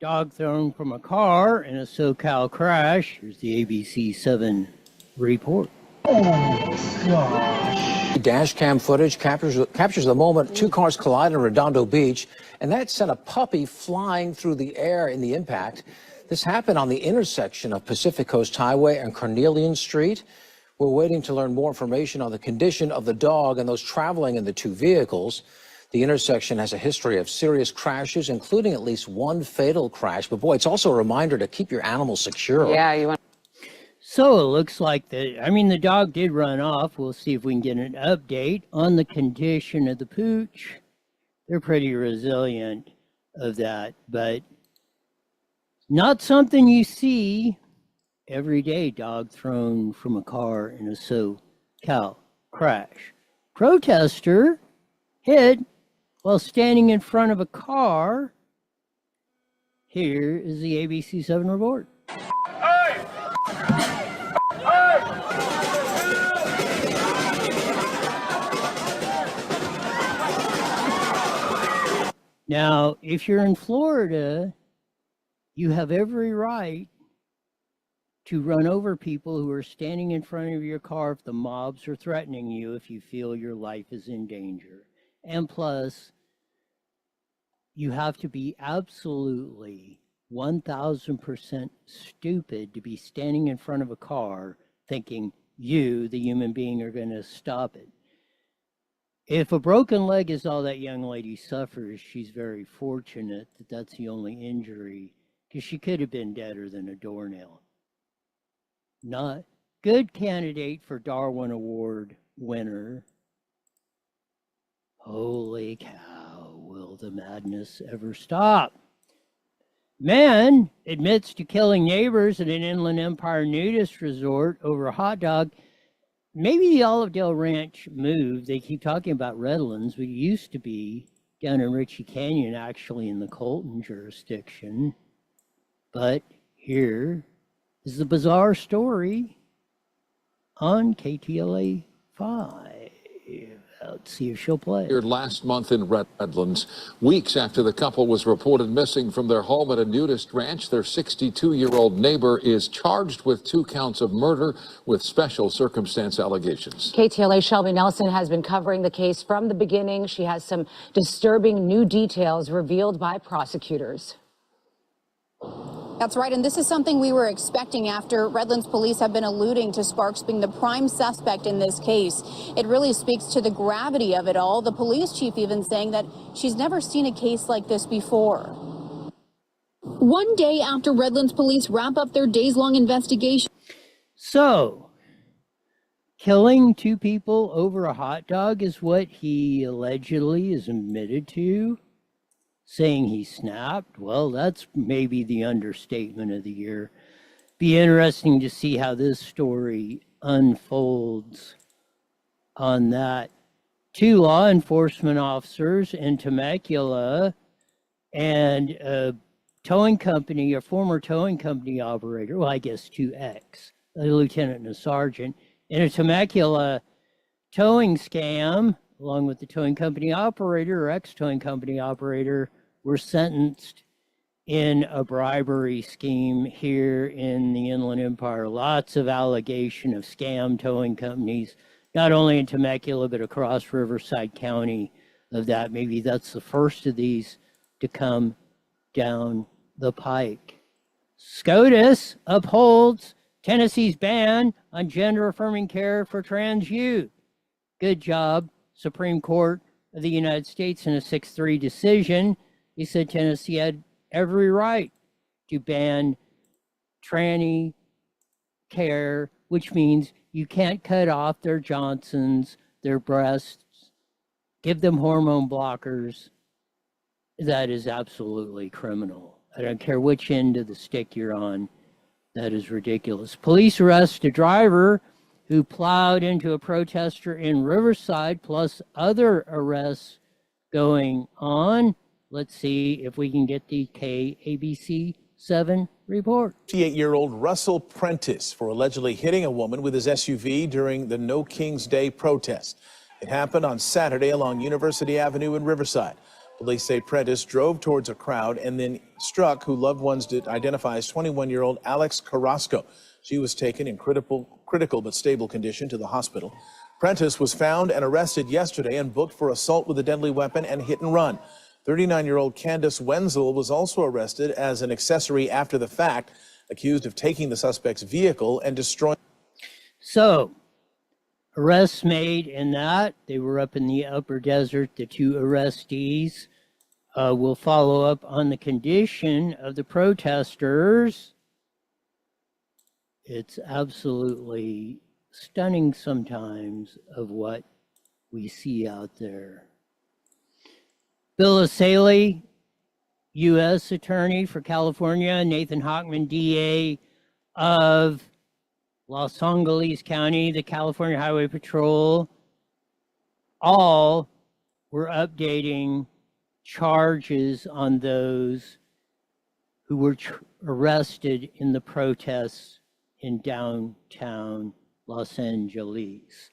Dog thrown from a car in a SoCal crash. Here's the ABC 7 report. Oh, gosh. Dash cam footage captures the moment two cars collide in Redondo Beach, and that sent a puppy flying through the air in the impact. This happened on the intersection of Pacific Coast Highway and Carnelian Street. We're waiting to learn more information on the condition of the dog and those traveling in the two vehicles. The intersection has a history of serious crashes, including at least one fatal crash. But boy, it's also a reminder to keep your animal secure. Yeah, you want. So it looks like the dog did run off. We'll see if we can get an update on the condition of the pooch. They're pretty resilient of that, but not something you see every day. Dog thrown from a car in a SoCal crash. Protestor hit while standing in front of a car. Here is the ABC 7 report. Hey! Hey! Now, if you're in Florida, you have every right to run over people who are standing in front of your car if the mobs are threatening you, if you feel your life is in danger. And plus, you have to be absolutely 1,000% stupid to be standing in front of a car thinking you, the human being, are going to stop it. If a broken leg is all that young lady suffers, she's very fortunate that that's the only injury, because she could have been deader than a doornail. Not good candidate for Darwin Award winner. Holy cow, will the madness ever stop? Man admits to killing neighbors at an Inland Empire nudist resort over a hot dog. Maybe the Olivedale Ranch moved. They keep talking about Redlands. We used to be down in Ritchie Canyon, actually in the Colton jurisdiction. But here is the bizarre story on KTLA 5. Let's see if she'll play. Last month in Redlands, weeks after the couple was reported missing from their home at a nudist ranch, their 62-year-old neighbor is charged with 2 counts of murder with special circumstance allegations. KTLA Shelby Nelson has been covering the case from the beginning. She has some disturbing new details revealed by prosecutors. That's right, and this is something we were expecting after Redlands police have been alluding to Sparks being the prime suspect in this case. It really speaks to the gravity of it all. The police chief even saying that she's never seen a case like this before. One day after Redlands police wrap up their days-long investigation. So, killing 2 people over a hot dog is what he allegedly is admitted to. Saying he snapped, well, that's maybe the understatement of the year. Be interesting to see how this story unfolds on that. 2 law enforcement officers in Temecula and a towing company, a former towing company operator, well, I guess 2 ex, a lieutenant and a sergeant, in a Temecula towing scam, along with the towing company operator or ex-towing company operator, were sentenced in a bribery scheme here in the Inland Empire. Lots of allegation of scam towing companies, not only in Temecula, but across Riverside County of that. Maybe that's the first of these to come down the pike. SCOTUS upholds Tennessee's ban on gender-affirming care for trans youth. Good job, Supreme Court of the United States, in a 6-3 decision. He said Tennessee had every right to ban tranny care, which means you can't cut off their Johnsons, their breasts, give them hormone blockers. That is absolutely criminal. I don't care which end of the stick you're on. That is ridiculous. Police arrest a driver who plowed into a protester in Riverside, plus other arrests going on. Let's see if we can get the KABC 7 report. 58-year-old Russell Prentice for allegedly hitting a woman with his SUV during the No Kings Day protest. It happened on Saturday along University Avenue in Riverside. Police say Prentice drove towards a crowd and then struck who loved ones did identify as 21-year-old Alex Carrasco. She was taken in critical but stable condition to the hospital. Prentice was found and arrested yesterday and booked for assault with a deadly weapon and hit and run. 39-year-old Candace Wenzel was also arrested as an accessory after the fact, accused of taking the suspect's vehicle and destroying. So, arrests made in that. They were up in the upper desert. The two arrestees will follow up on the condition of the protesters. It's absolutely stunning sometimes of what we see out there. Bill Asaley, U.S. Attorney for California, Nathan Hochman, DA of Los Angeles County, the California Highway Patrol, all were updating charges on those who were arrested in the protests in downtown Los Angeles.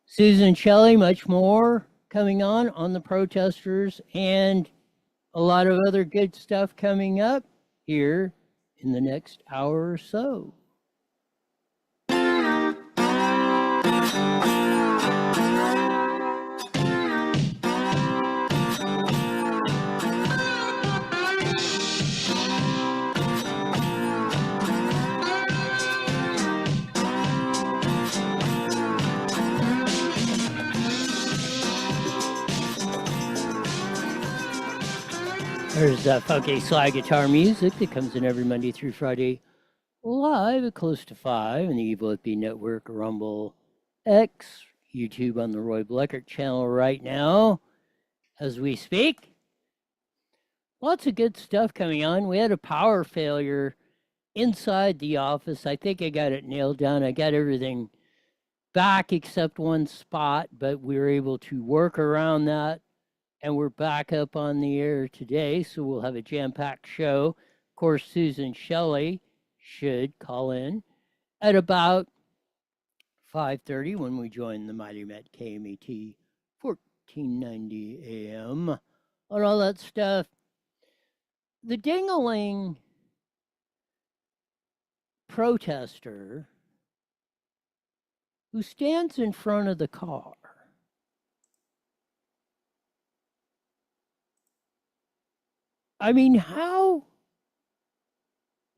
Susan Shelley, much more coming on the protesters and a lot of other good stuff coming up here in the next hour or so. There's funky slide guitar music that comes in every Monday through Friday live at close to 5 on the Evil at B Network, Rumble, X, YouTube on the Roy Bleckert channel right now as we speak. Lots of good stuff coming on. We had a power failure inside the office. I think I got it nailed down. I got everything back except one spot, but we were able to work around that. And we're back up on the air today, so we'll have a jam-packed show. Of course, Susan Shelley should call in at about 5:30 when we join the Mighty Met KMET 1490 AM on all that stuff. The ding-a-ling protester who stands in front of the car I mean, how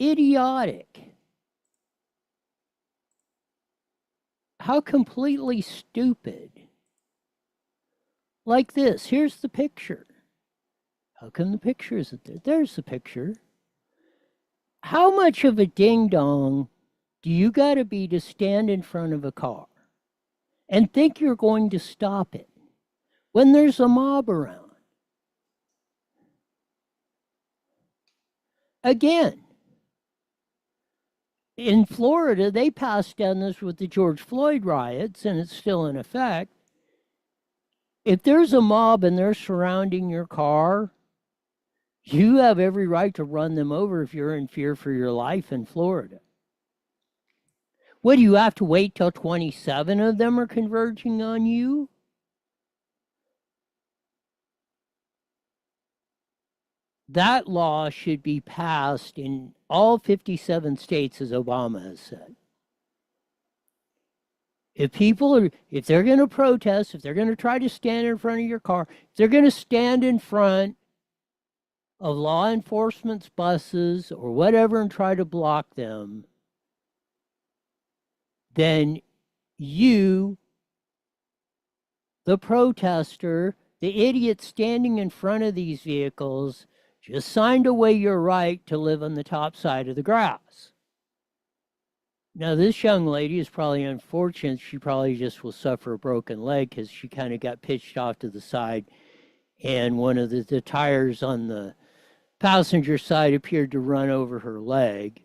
idiotic, how completely stupid. Like this, here's the picture. How come the picture isn't there? There's the picture. How much of a ding-dong do you got to be to stand in front of a car and think you're going to stop it when there's a mob around? Again, in Florida, they passed down this with the George Floyd riots, and it's still in effect. If there's a mob and they're surrounding your car, you have every right to run them over if you're in fear for your life in Florida. What, do you have to wait till 27 of them are converging on you? That law should be passed in all 57 states, as Obama has said. If they're going to protest, if they're going to try to stand in front of your car, if they're going to stand in front of law enforcement's buses or whatever and try to block them, then you, the protester, the idiot standing in front of these vehicles, just signed away your right to live on the top side of the grass. Now, this young lady is probably unfortunate. She probably just will suffer a broken leg because she kind of got pitched off to the side, and one of the tires on the passenger side appeared to run over her leg.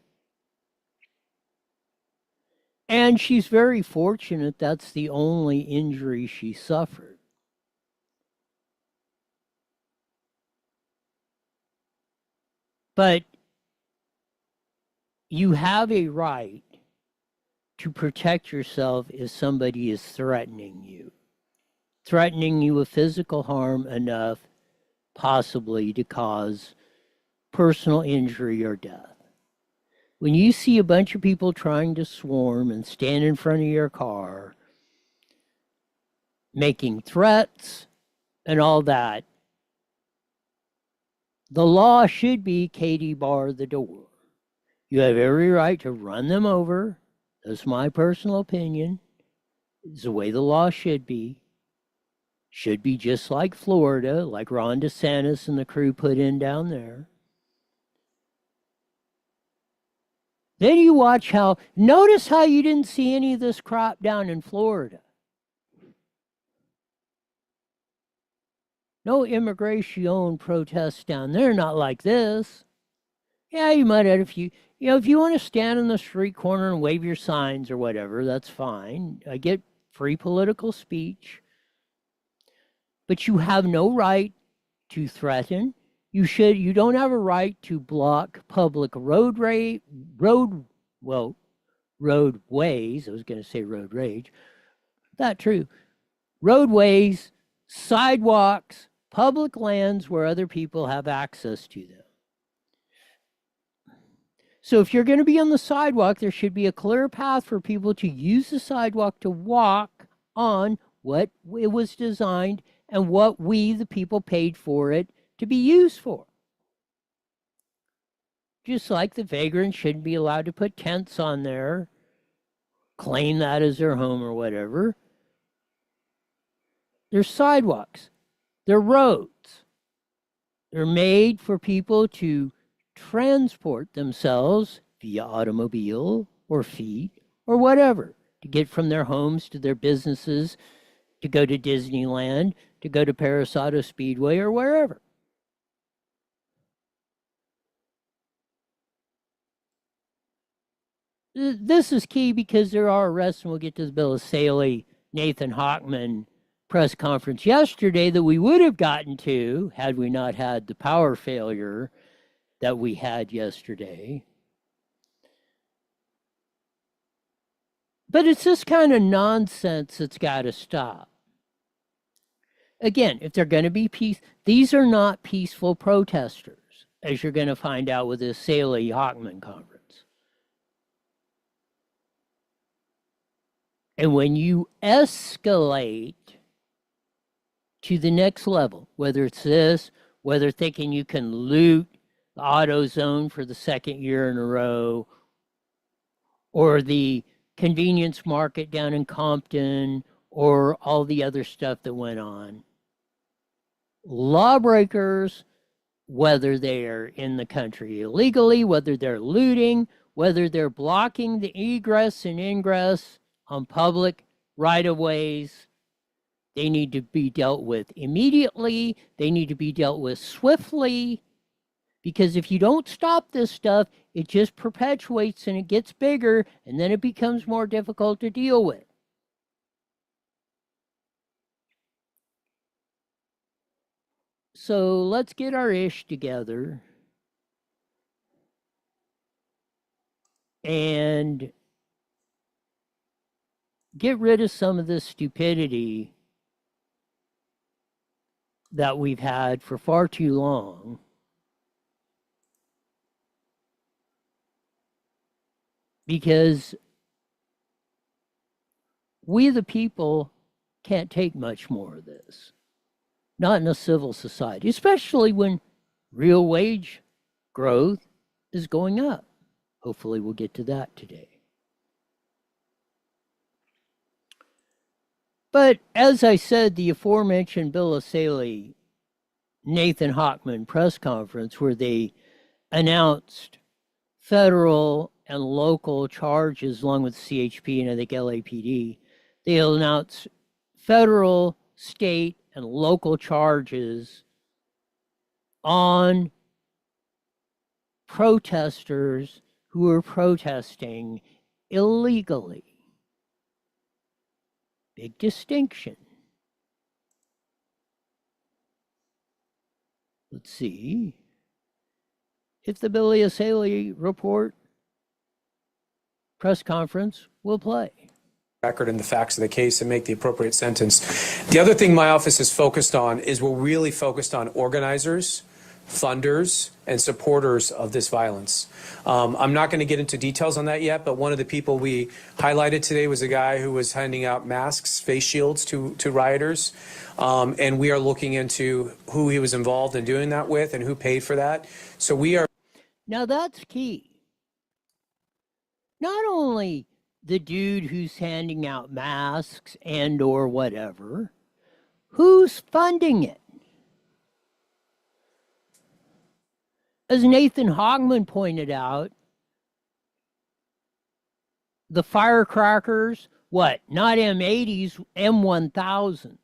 And she's very fortunate that's the only injury she suffered. But you have a right to protect yourself if somebody is threatening you with physical harm enough possibly to cause personal injury or death. When you see a bunch of people trying to swarm and stand in front of your car, making threats and all that, the law should be Katie bar the door. You have every right to run them over. That's my personal opinion. It's the way the law should be. Should be just like Florida, like Ron DeSantis and the crew put in down there. Then you watch notice how you didn't see any of this crap down in Florida. No immigration protests down there, not like this. Yeah, you might have a few, if you want to stand in the street corner and wave your signs or whatever, that's fine. I get free political speech. But you have no right to threaten. You don't have a right to block public roadways. I was going to say road rage. Not true. Roadways, sidewalks, public lands where other people have access to them. So if you're going to be on the sidewalk, there should be a clear path for people to use the sidewalk to walk on what it was designed and what we, the people, paid for it to be used for. Just like the vagrants shouldn't be allowed to put tents on there, claim that as their home or whatever. They're sidewalks. They're roads. They're made for people to transport themselves via automobile or feet or whatever, to get from their homes to their businesses, to go to Disneyland, to go to Paris Auto Speedway or wherever. This is key because there are arrests, and we'll get to the Bill of Saley, Nathan Hochman press conference yesterday that we would have gotten to had we not had the power failure that we had yesterday. But it's this kind of nonsense that's got to stop. Again, if they're going to be these are not peaceful protesters, as you're going to find out with this Saley-Hochman conference. And when you escalate to the next level, whether it's this, whether thinking you can loot the auto zone for the second year in a row, or the convenience market down in Compton, or all the other stuff that went on. Lawbreakers, whether they're in the country illegally, whether they're looting, whether they're blocking the egress and ingress on public right-of-ways, they need to be dealt with immediately. They need to be dealt with swiftly, because if you don't stop this stuff, it just perpetuates and it gets bigger, and then it becomes more difficult to deal with. So let's get our ish together and get rid of some of this stupidity that we've had for far too long. Because we, the people, can't take much more of this. Not in a civil society, especially when real wage growth is going up. Hopefully we'll get to that today. But as I said, the aforementioned Bill of Saley, Nathan Hochman press conference, where they announced federal and local charges along with CHP and I think LAPD, they announced federal, state, and local charges on protesters who are protesting illegally. Big distinction. Let's see if the Billy Saley report press conference will play. record and the facts of the case and make the appropriate sentence. The other thing my office is focused on is we're really focused on organizers, funders, and supporters of this violence. I'm not going to get into details on that yet, but one of the people we highlighted today was a guy who was handing out masks, face shields to rioters. And we are looking into who he was involved in doing that with and who paid for that. So we are. Now that's key. Not only the dude who's handing out masks and or whatever, who's funding it? As Nathan Hogman pointed out, the firecrackers, what, not M80s, M1000s.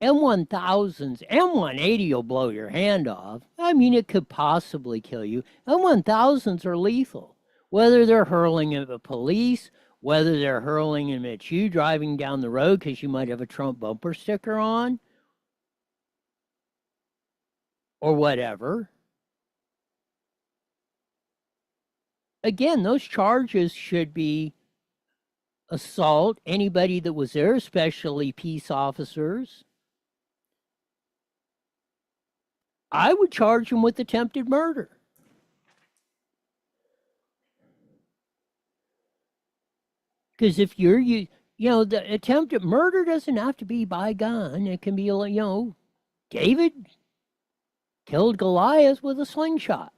M1000s, M180 will blow your hand off. I mean, it could possibly kill you. M1000s are lethal. Whether they're hurling them at police, whether they're hurling them at you driving down the road because you might have a Trump bumper sticker on, or whatever. Again, those charges should be assault, anybody that was there, especially peace officers. I would charge them with attempted murder. Because if you know, the attempted murder doesn't have to be by gun. It can be, you know, David killed Goliath with a slingshot.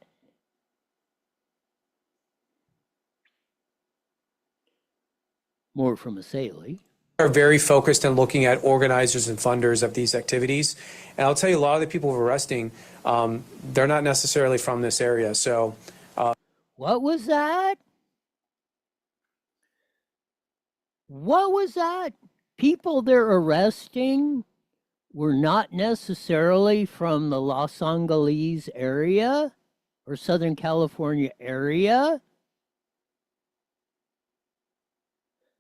More from a Saley. Are very focused on looking at organizers and funders of these activities. And I'll tell you, a lot of the people we're arresting, they're not necessarily from this area. So what was that? What was that? People they're arresting were not necessarily from the Los Angeles area or Southern California area.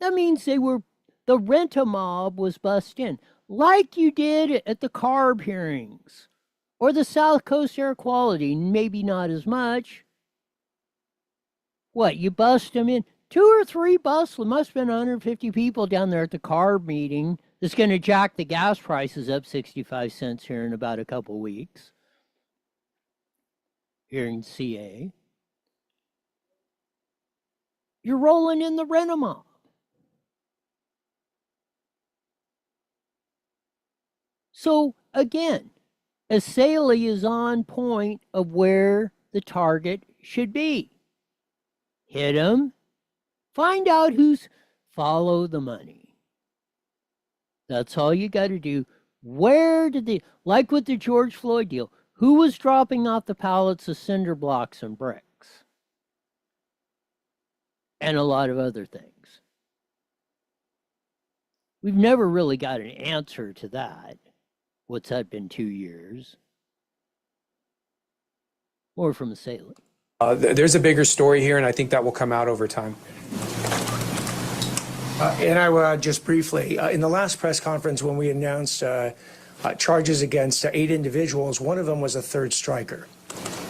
That means they were, the rent-a-mob was bussed in, like you did at the CARB hearings or the South Coast Air Quality, maybe not as much. What, you bust them in? 2 or 3 buses, must have been 150 people down there at the CARB meeting that's going to jack the gas prices up 65 cents here in about a couple weeks here in CA. You're rolling in the rent-a-mob. So again, Saley is on point of where the target should be. Hit him. Find out who's, follow the money. That's all you got to do. Where did they, like with the George Floyd deal, who was dropping off the pallets of cinder blocks and bricks? And a lot of other things. We've never really got an answer to that. What's that been, 2 years? More from a Saley. there's a bigger story here, and I think that will come out over time. And I will just briefly, in the last press conference when we announced charges against 8 individuals, one of them was a third striker.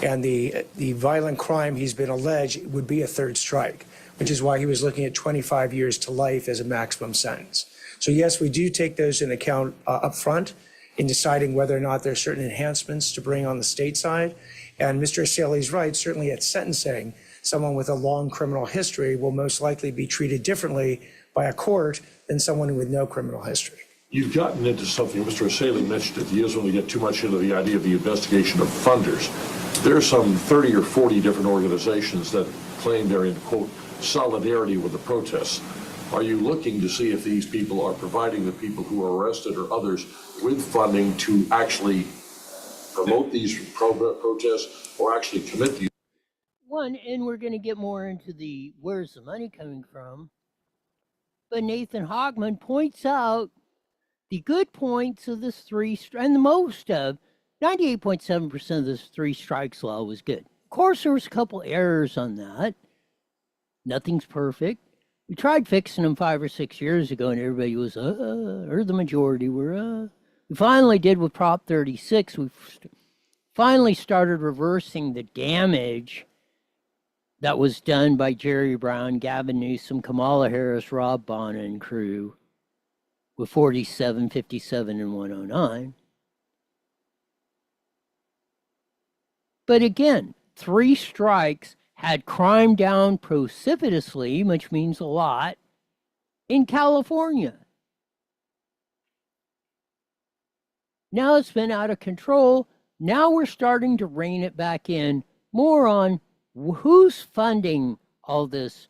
And the violent crime he's been alleged would be a third strike, which is why he was looking at 25 years to life as a maximum sentence. So yes, we do take those into account up front in deciding whether or not there are certain enhancements to bring on the state side. And Mr. Saley's right, certainly at sentencing, someone with a long criminal history will most likely be treated differently by a court than someone with no criminal history. You've gotten into something, Mr. Saley mentioned it. He doesn't want to get too much into the idea of the investigation of funders. There are some 30 or 40 different organizations that claim they're in, quote, solidarity with the protests. Are you looking to see if these people are providing the people who are arrested or others with funding to actually promote these protests or actually commit these? One, and we're going to get more into the where's the money coming from, but Nathan Hogman points out the good points of this and the most of 98.7% of this 3 strikes law was good. Of course, there was a couple errors on that. Nothing's perfect. We tried fixing them 5 or 6 years ago, and everybody was, or the majority were, We finally did with Prop 36. We finally started reversing the damage that was done by Jerry Brown, Gavin Newsom, Kamala Harris, Rob Bonner, and crew with 47, 57, and 109. But again, 3 strikes had crime down precipitously, which means a lot, in California. Now it's been out of control. Now we're starting to rein it back in more on who's funding all this,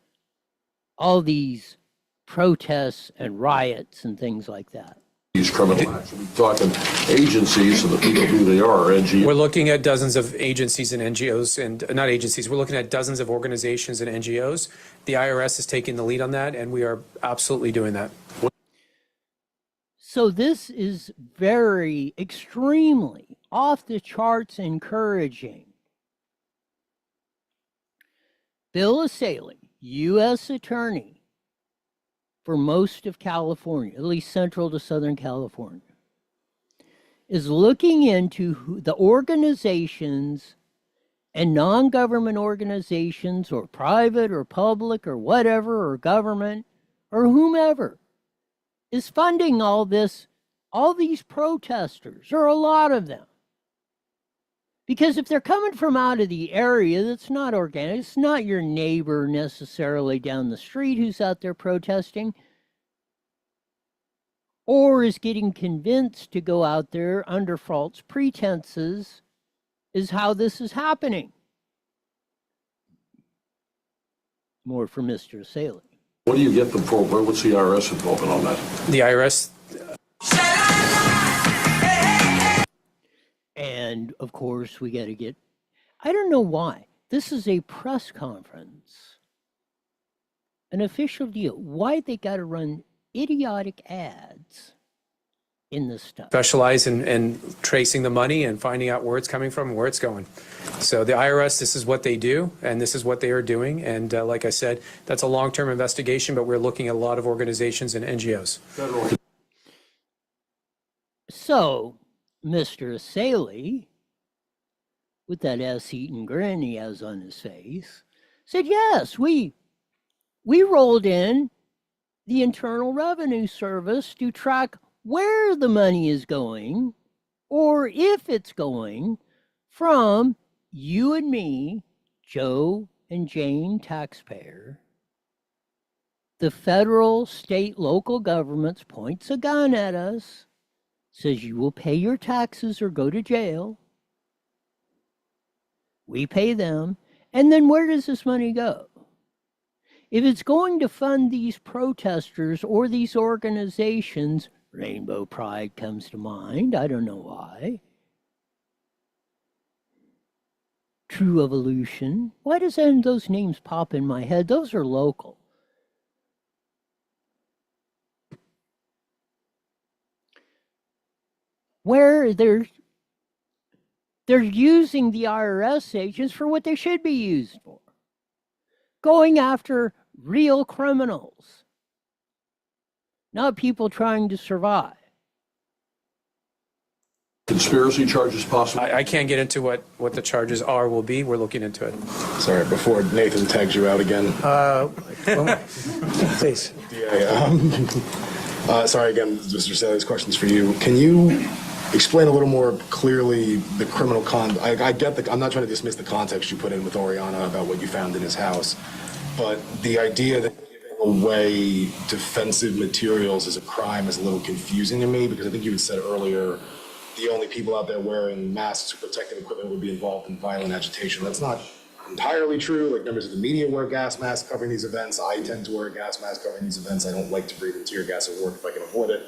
all these protests and riots and things like that. These criminal acts. We're talking agencies and the people who they are, NGOs. We're looking at dozens of agencies and NGOs, and not agencies, we're looking at dozens of organizations and NGOs. The IRS is taking the lead on that, and we are absolutely doing that. So this is very, extremely off the charts encouraging. Bill Asaley, U.S. Attorney for most of California, at least central to Southern California, is looking into the organizations and non-government organizations or private or public or whatever or government or whomever is funding all this, all these protesters, or a lot of them. Because if they're coming from out of the area, that's not organic. It's not your neighbor necessarily down the street who's out there protesting, or is getting convinced to go out there under false pretenses, is how this is happening. More for Mr. Asaley. What do you get them for? What's the IRS involvement on that? The IRS. And of course, we got to get, I don't know why. This is a press conference, an official deal. Why they got to run idiotic ads in this stuff? Specialize in tracing the money and finding out where it's coming from and where it's going. So the IRS, this is what they do, and this is what they are doing. And like I said, that's a long-term investigation, but we're looking at a lot of organizations and NGOs. So, Mr. Asaley, with that ass-eating grin he has on his face, said, yes, we rolled in the Internal Revenue Service to track where the money is going, or if it's going, from you and me, Joe and Jane taxpayer. The federal, state, local governments points a gun at us, says you will pay your taxes or go to jail. We pay them. And then where does this money go? If it's going to fund these protesters or these organizations, Rainbow Pride comes to mind, I don't know why. True Evolution. Why does those names pop in my head? Those are local. Where they're using the IRS agents for what they should be used for. Going after real criminals, not people trying to survive. Conspiracy charges possible? I can't get into what the charges are, will be. We're looking into it. Sorry, before Nathan tags you out again. Please. Sorry again, Mr. Asaley's question's for you. Can you explain a little more clearly the criminal I get I'm not trying to dismiss the context you put in with Oriana about what you found in his house, but the idea that giving away defensive materials is a crime is a little confusing to me, because I think you had said earlier the only people out there wearing masks or protective equipment would be involved in violent agitation. That's not entirely true. Like, members of the media wear gas masks covering these events. I tend to wear a gas mask covering these events. I don't like to breathe in tear gas at work if I can avoid it.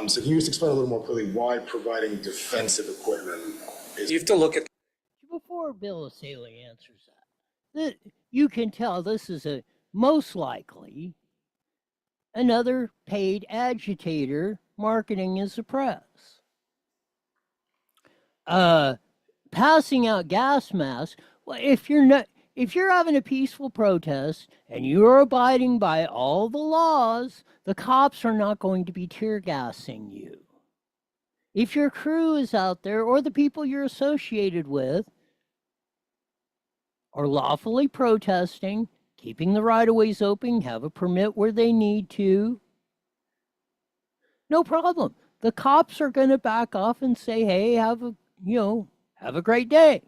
So can you just explain a little more clearly why providing defensive equipment is... You have to look at... Before Bill Asaley answers that, you can tell this is most likely another paid agitator marketing as a press. Passing out gas masks. Well, if you're having a peaceful protest and you're abiding by all the laws, the cops are not going to be tear gassing you. If your crew is out there, or the people you're associated with are lawfully protesting, keeping the right-of-ways open, have a permit where they need to, no problem. The cops are going to back off and say, hey, have a great day.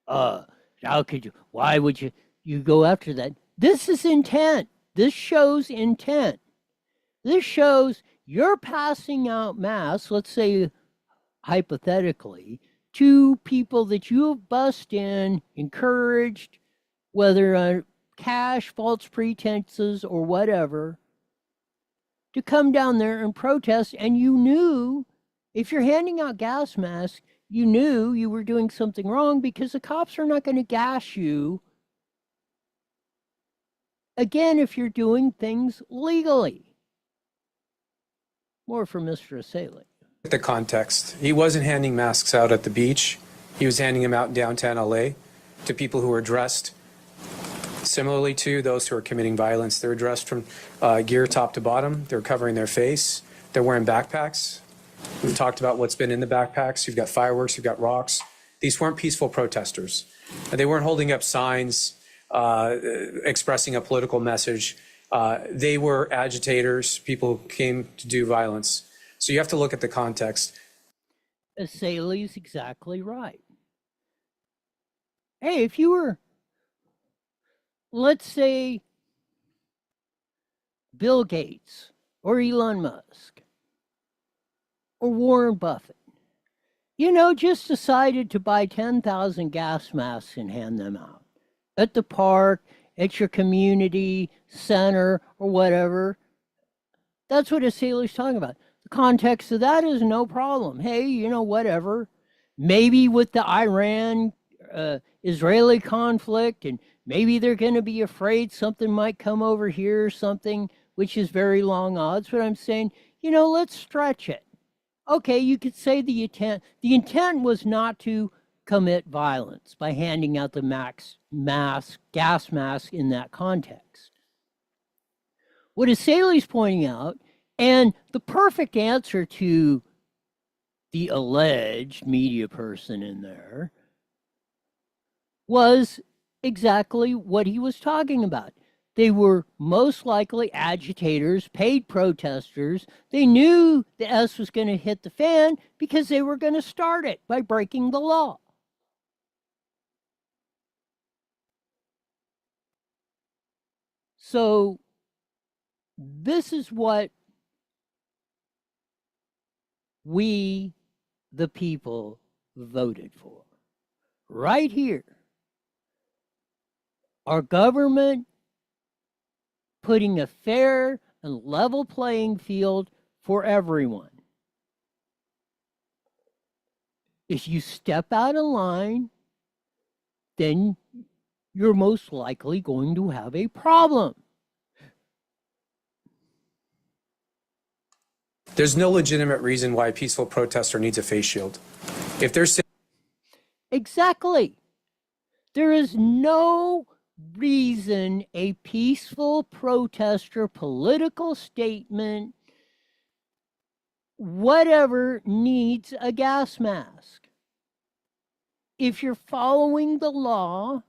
How could you, why would you go after that? This is intent. This shows intent. This shows you're passing out masks, let's say hypothetically, to people that you have bussed in, encouraged, whether cash, false pretenses, or whatever, to come down there and protest. And you knew, if you're handing out gas masks, you knew you were doing something wrong, because the cops are not going to gas you again if you're doing things legally. More for Mr. Assailing. The context. He wasn't handing masks out at the beach. He was handing them out in downtown LA to people who were dressed similarly to those who are committing violence. They're dressed from gear top to bottom. They're covering their face. They're wearing backpacks. We've talked about what's been in the backpacks. You've got fireworks, you've got rocks. These weren't peaceful protesters. They weren't holding up signs expressing a political message. They were agitators, people who came to do violence. So you have to look at the context. Assailee's exactly right. Hey, if you were, let's say, Bill Gates or Elon Musk or Warren Buffett, just decided to buy 10,000 gas masks and hand them out at the park, at your community center, or whatever. That's what Assailee's talking about. The context of that is no problem. Hey, whatever. Maybe with the Iran Israeli conflict, and maybe they're going to be afraid something might come over here or something, which is very long odds. But I'm saying, let's stretch it. Okay, you could say the intent was not to commit violence by handing out the gas mask in that context. What Assailee's pointing out, and the perfect answer to the alleged media person in there, was exactly what he was talking about. They were most likely agitators, paid protesters. They knew the S was going to hit the fan because they were going to start it by breaking the law. So this is what we, the people, voted for. Right here. Our government putting a fair and level playing field for everyone. If you step out of line, then you're most likely going to have a problem. There's no legitimate reason why a peaceful protester needs a face shield. If they're Exactly. There is no reason a peaceful protester, political statement, whatever, needs a gas mask. If you're following the law,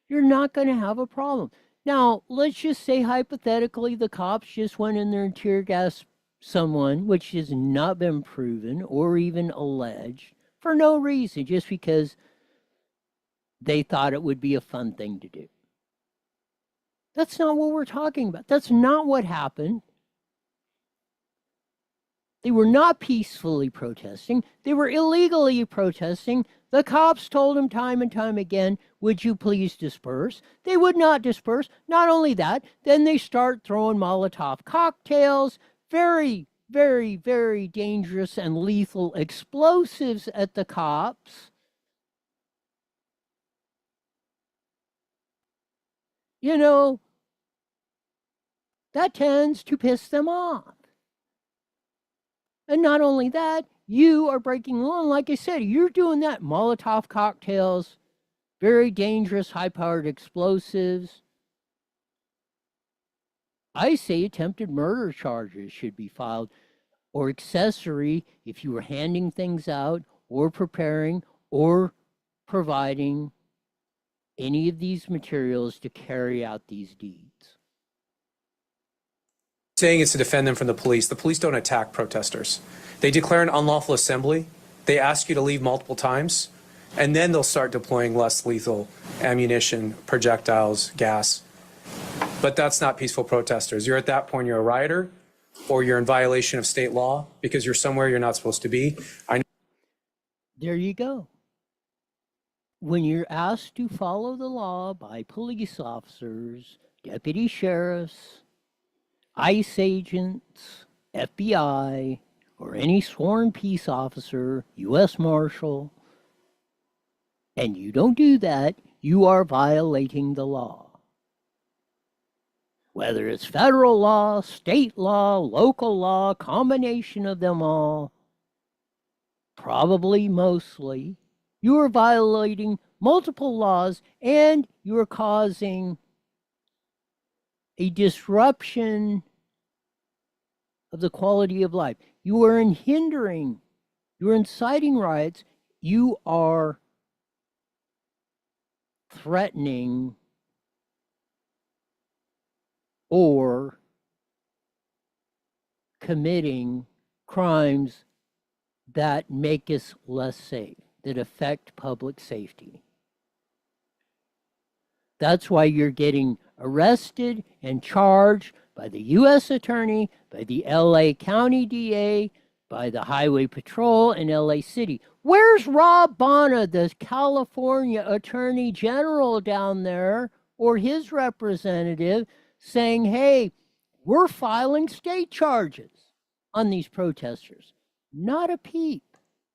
you're not going to have a problem. Now, let's just say hypothetically the cops just went in there and tear gassed someone, which has not been proven or even alleged, for no reason, just because they thought it would be a fun thing to do. That's not what we're talking about. That's not what happened. They were not peacefully protesting. They were illegally protesting. The cops told them time and time again, would you please disperse? They would not disperse. Not only that, then they start throwing Molotov cocktails, very, very, very dangerous and lethal explosives at the cops. That tends to piss them off. And not only that, you are breaking the law. And like I said, you're doing that. Molotov cocktails, very dangerous, high-powered explosives. I say attempted murder charges should be filed, or accessory if you were handing things out, or preparing or providing any of these materials to carry out these deeds. Saying it's to defend them from the police. The police don't attack protesters. They declare an unlawful assembly. They ask you to leave multiple times, and then they'll start deploying less lethal ammunition, projectiles, gas. But that's not peaceful protesters. You're at that point, you're a rioter, or you're in violation of state law because you're somewhere you're not supposed to be. There you go. When you're asked to follow the law by police officers, deputy sheriffs, ICE agents, FBI, or any sworn peace officer, U.S. Marshal, and you don't do that, you are violating the law. Whether it's federal law, state law, local law, combination of them all, probably mostly, you are violating multiple laws and you are causing a disruption of the quality of life. You are hindering, you are inciting riots, you are threatening or committing crimes that make us less safe, that affect public safety. That's why you're getting arrested and charged by the U.S. Attorney, by the L.A. County DA, by the Highway Patrol in L.A. City. Where's Rob Bonta, the California Attorney General down there, or his representative, saying, hey, we're filing state charges on these protesters? Not a peep.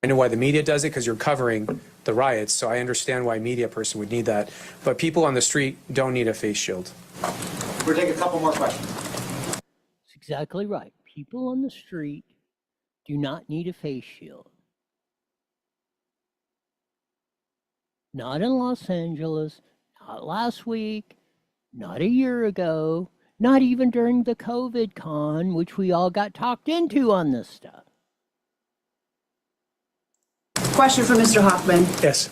I know why the media does it, because you're covering the riots, so I understand why a media person would need that. But people on the street don't need a face shield. We'll take a couple more questions. That's exactly right. People on the street do not need a face shield. Not in Los Angeles, not last week, not a year ago, not even during the COVID con, which we all got talked into on this stuff. Question for Mr. Hoffman. Yes.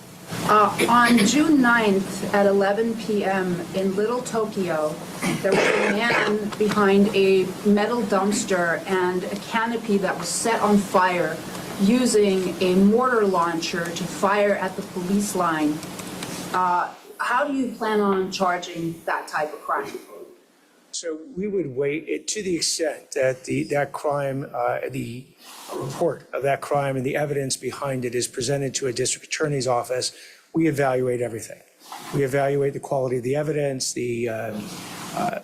On June 9th at 11 p.m. in Little Tokyo, there was a man behind a metal dumpster and a canopy that was set on fire using a mortar launcher to fire at the police line. How do you plan on charging that type of crime? So we would wait to the extent that that crime, the report of that crime and the evidence behind it is presented to a district attorney's office. We evaluate everything. We evaluate the quality of the evidence,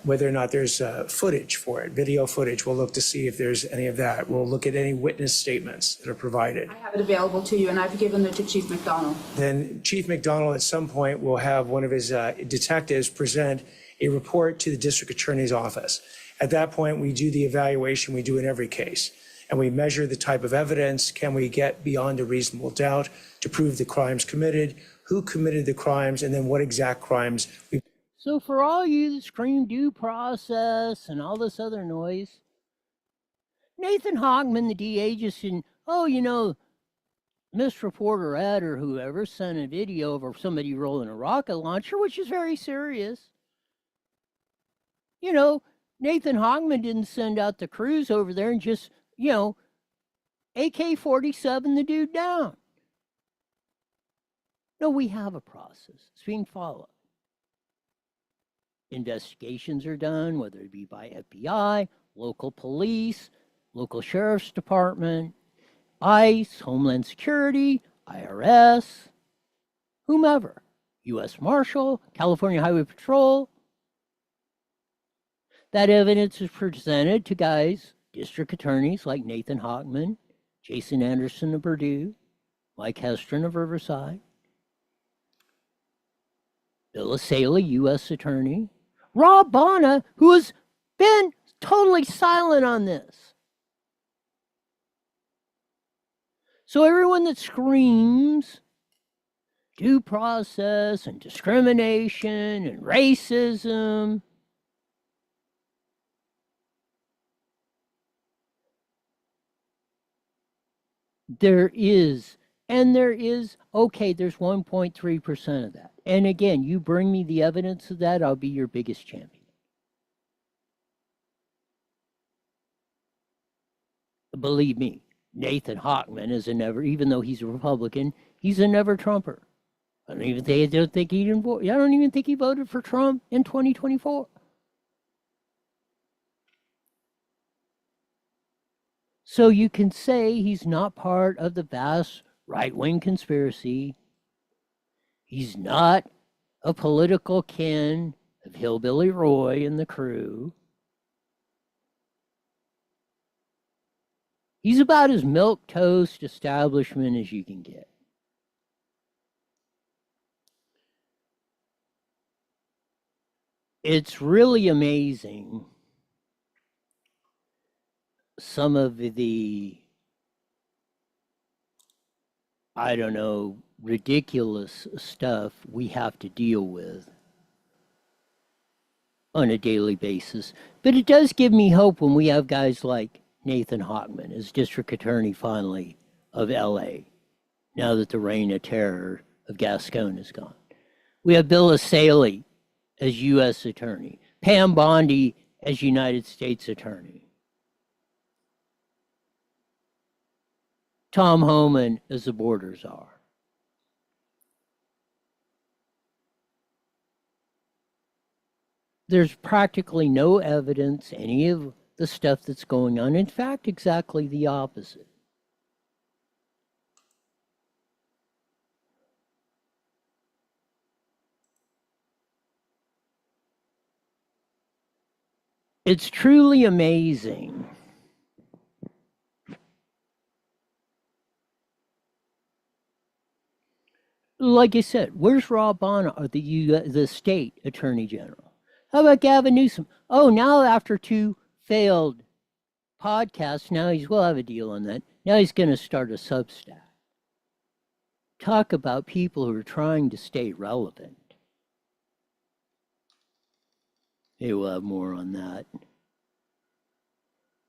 whether or not there's footage for it, video footage. We'll look to see if there's any of that. We'll look at any witness statements that are provided. I have it available to you, and I've given it to Chief McDonald. Then Chief McDonald at some point will have one of his detectives present a report to the district attorney's office. At that point, we do the evaluation we do in every case, and we measure the type of evidence. Can we get beyond a reasonable doubt to prove the crimes committed, who committed the crimes, and then what exact crimes we. So for all you that scream due process and all this other noise, Nathan Hochman, the DA, just said, oh, you know, Miss Reporter Ed or whoever sent a video of somebody rolling a rocket launcher, which is very serious. You know, Nathan Hochman didn't send out the crews over there and just, you know, AK-47 the dude down. No, we have a process. It's being followed. Investigations are done, whether it be by FBI, local police, local sheriff's department, ICE, Homeland Security, IRS, whomever, U.S. Marshal, California Highway Patrol. That evidence is presented to guys, district attorneys like Nathan Hochman, Jason Anderson of Purdue, Mike Hestron of Riverside, Bill Asaley, U.S. Attorney, Rob Bonta, who has been totally silent on this. So everyone that screams due process and discrimination and racism, there is And there is, okay, there's 1.3% of that. And again, you bring me the evidence of that, I'll be your biggest champion. Believe me, Nathan Hochman is a never, even though he's a Republican, he's a never Trumper. I don't even think he didn't vote. I don't even think he voted for Trump in 2024. So you can say he's not part of the vast right-wing conspiracy. He's not a political kin of Hillbilly Roy and the crew. He's about as milquetoast establishment as you can get. It's really amazing some of the, I don't know, ridiculous stuff we have to deal with on a daily basis. But it does give me hope when we have guys like Nathan Hochman as district attorney finally of LA, now that the reign of terror of Gascon is gone. We have Bill Asaley as U.S. attorney, Pam Bondi as United States attorney, Tom Homan as the border czar. There's practically no evidence, any of the stuff that's going on. In fact, exactly the opposite. It's truly amazing. Like I said, where's Rob Bonner, the state attorney general? How about Gavin Newsom? Oh, now after 2 failed podcasts, now we'll have a deal on that. Now he's going to start a Substack. Talk about people who are trying to stay relevant. Hey, we'll have more on that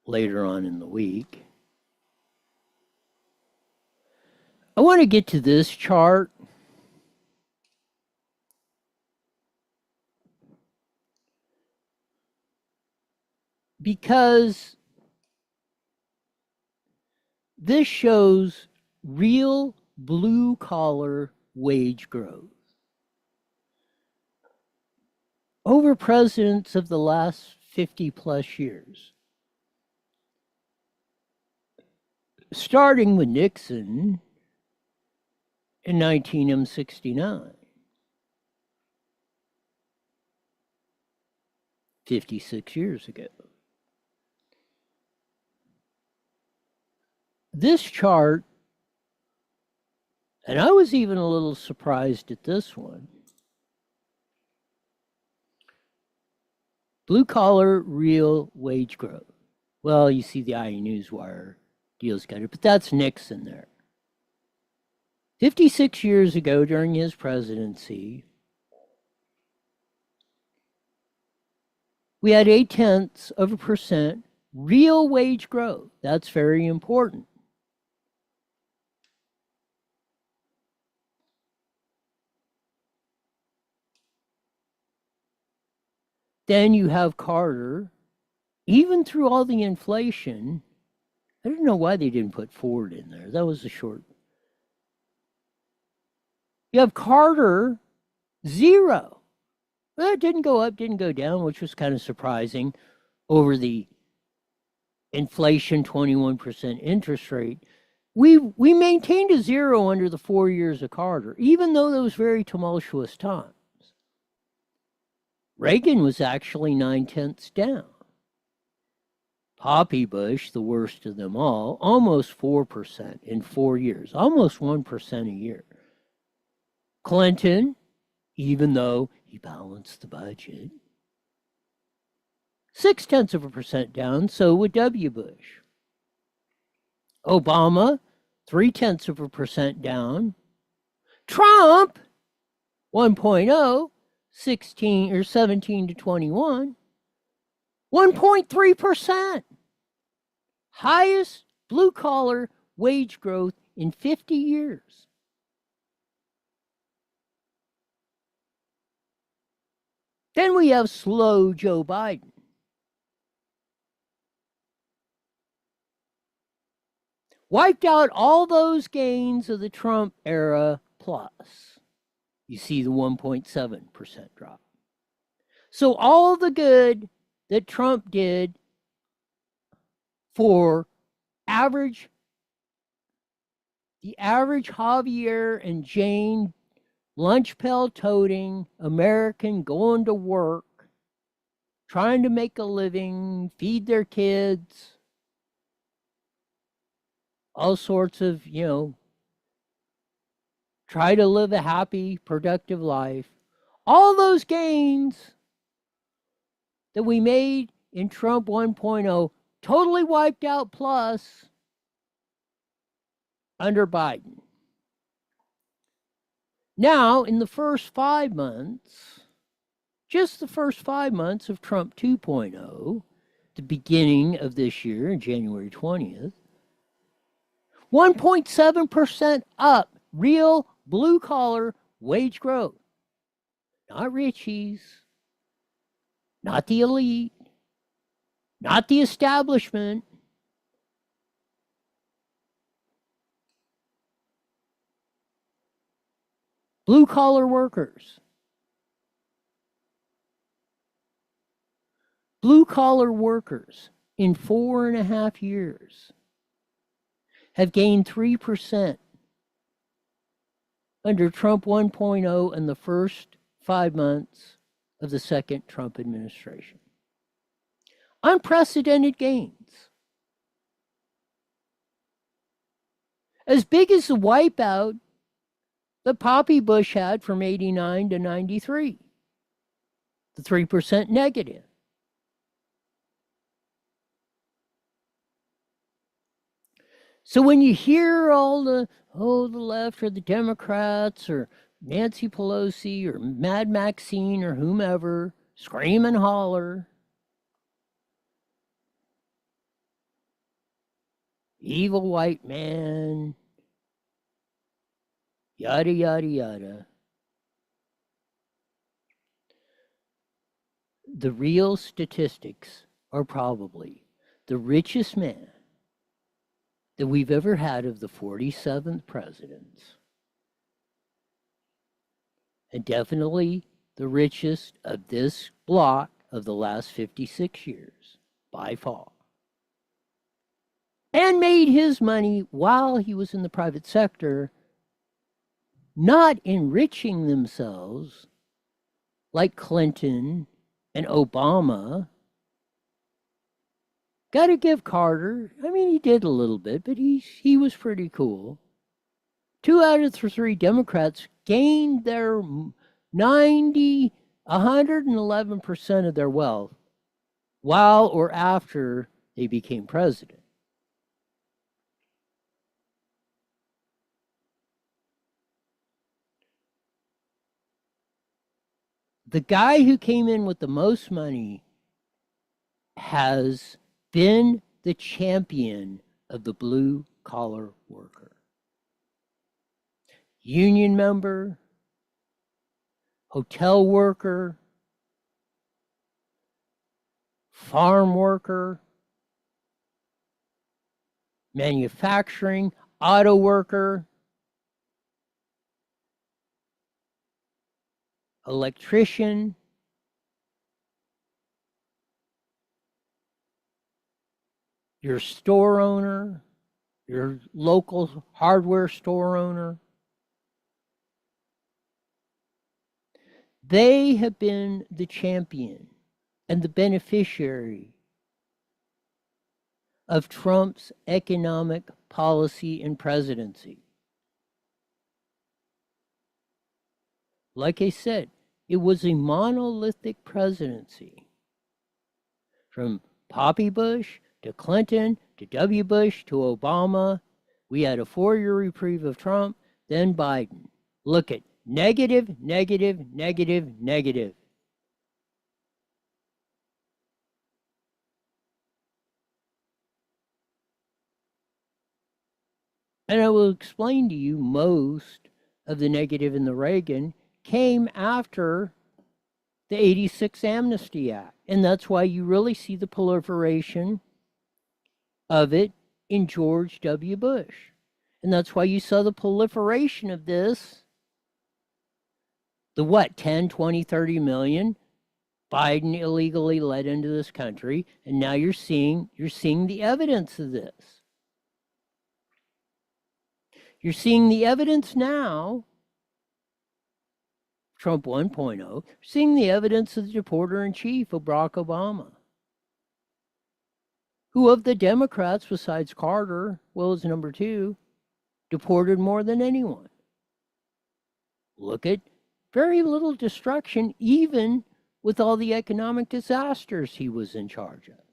later on in the week. I want to get to this chart. Because this shows real blue-collar wage growth. Over presidents of the last 50-plus years. Starting with Nixon in 1969. 56 years ago. This chart, and I was even a little surprised at this one. Blue collar real wage growth. Well, you see the IE Newswire deals got it, but that's Nixon there. 56 years ago during his presidency, we had 0.8% real wage growth. That's very important. Then you have Carter, even through all the inflation. I don't know why they didn't put Ford in there. That was a short. You have Carter, 0. Well, it didn't go up, didn't go down, which was kind of surprising over the inflation 21% interest rate. We maintained a 0 under the 4 years of Carter, even though those very tumultuous times. Reagan was actually 0.9 down. Poppy Bush, the worst of them all, almost 4% in 4 years, almost 1% a year. Clinton, even though he balanced the budget, 0.6% down, so would W. Bush. Obama, 0.3% down. Trump, 1.0, 16 or 17 to 21, 1.3%. Highest blue collar wage growth in 50 years. Then we have slow Joe Biden. Wiped out all those gains of the Trump era plus. You see the 1.7% drop. So all the good that Trump did for the average Javier and Jane lunch pail toting American going to work, trying to make a living, feed their kids, all sorts of, try to live a happy, productive life. All those gains that we made in Trump 1.0 totally wiped out plus under Biden. Now, in the first 5 months, just the first 5 months of Trump 2.0, the beginning of this year, January 20th, 1.7% up real blue-collar wage growth. Not richies, not the elite, not the establishment. Blue-collar workers. Blue-collar workers in 4.5 years have gained 3% under Trump 1.0 in the first 5 months of the second Trump administration. Unprecedented gains. As big as the wipeout that Poppy Bush had from 89 to 93, the 3% negative. So when you hear all the left or the Democrats or Nancy Pelosi or Mad Maxine or whomever scream and holler, evil white man, yada, yada, yada. The real statistics are probably the richest man that we've ever had of the 47th presidents, and definitely the richest of this block of the last 56 years, by far. And made his money while he was in the private sector, not enriching themselves like Clinton and Obama. Got to give Carter, I mean, he did a little bit, but he was pretty cool. 2 out of 3 Democrats gained their 111% of their wealth while or after they became president. The guy who came in with the most money has been the champion of the blue-collar worker. Union member, hotel worker, farm worker, manufacturing, auto worker, electrician, your store owner, your local hardware store owner. They have been the champion and the beneficiary of Trump's economic policy and presidency. Like I said, it was a monolithic presidency. From Poppy Bush to Clinton to W. Bush to Obama, we had a 4-year reprieve of Trump, then Biden. Look at negative, negative, negative, negative. And I will explain to you most of the negative in the Reagan came after the 86 Amnesty Act. And that's why you really see the proliferation of it in George W. Bush. And that's why you saw the proliferation of this, the what, 10, 20, 30 million Biden illegally let into this country. And now you're seeing the evidence of this. You're seeing the evidence now, Trump 1.0, seeing the evidence of the deporter-in-chief of Barack Obama, who of the Democrats, besides Carter, well as number 2, deported more than anyone. Look at very little destruction, even with all the economic disasters he was in charge of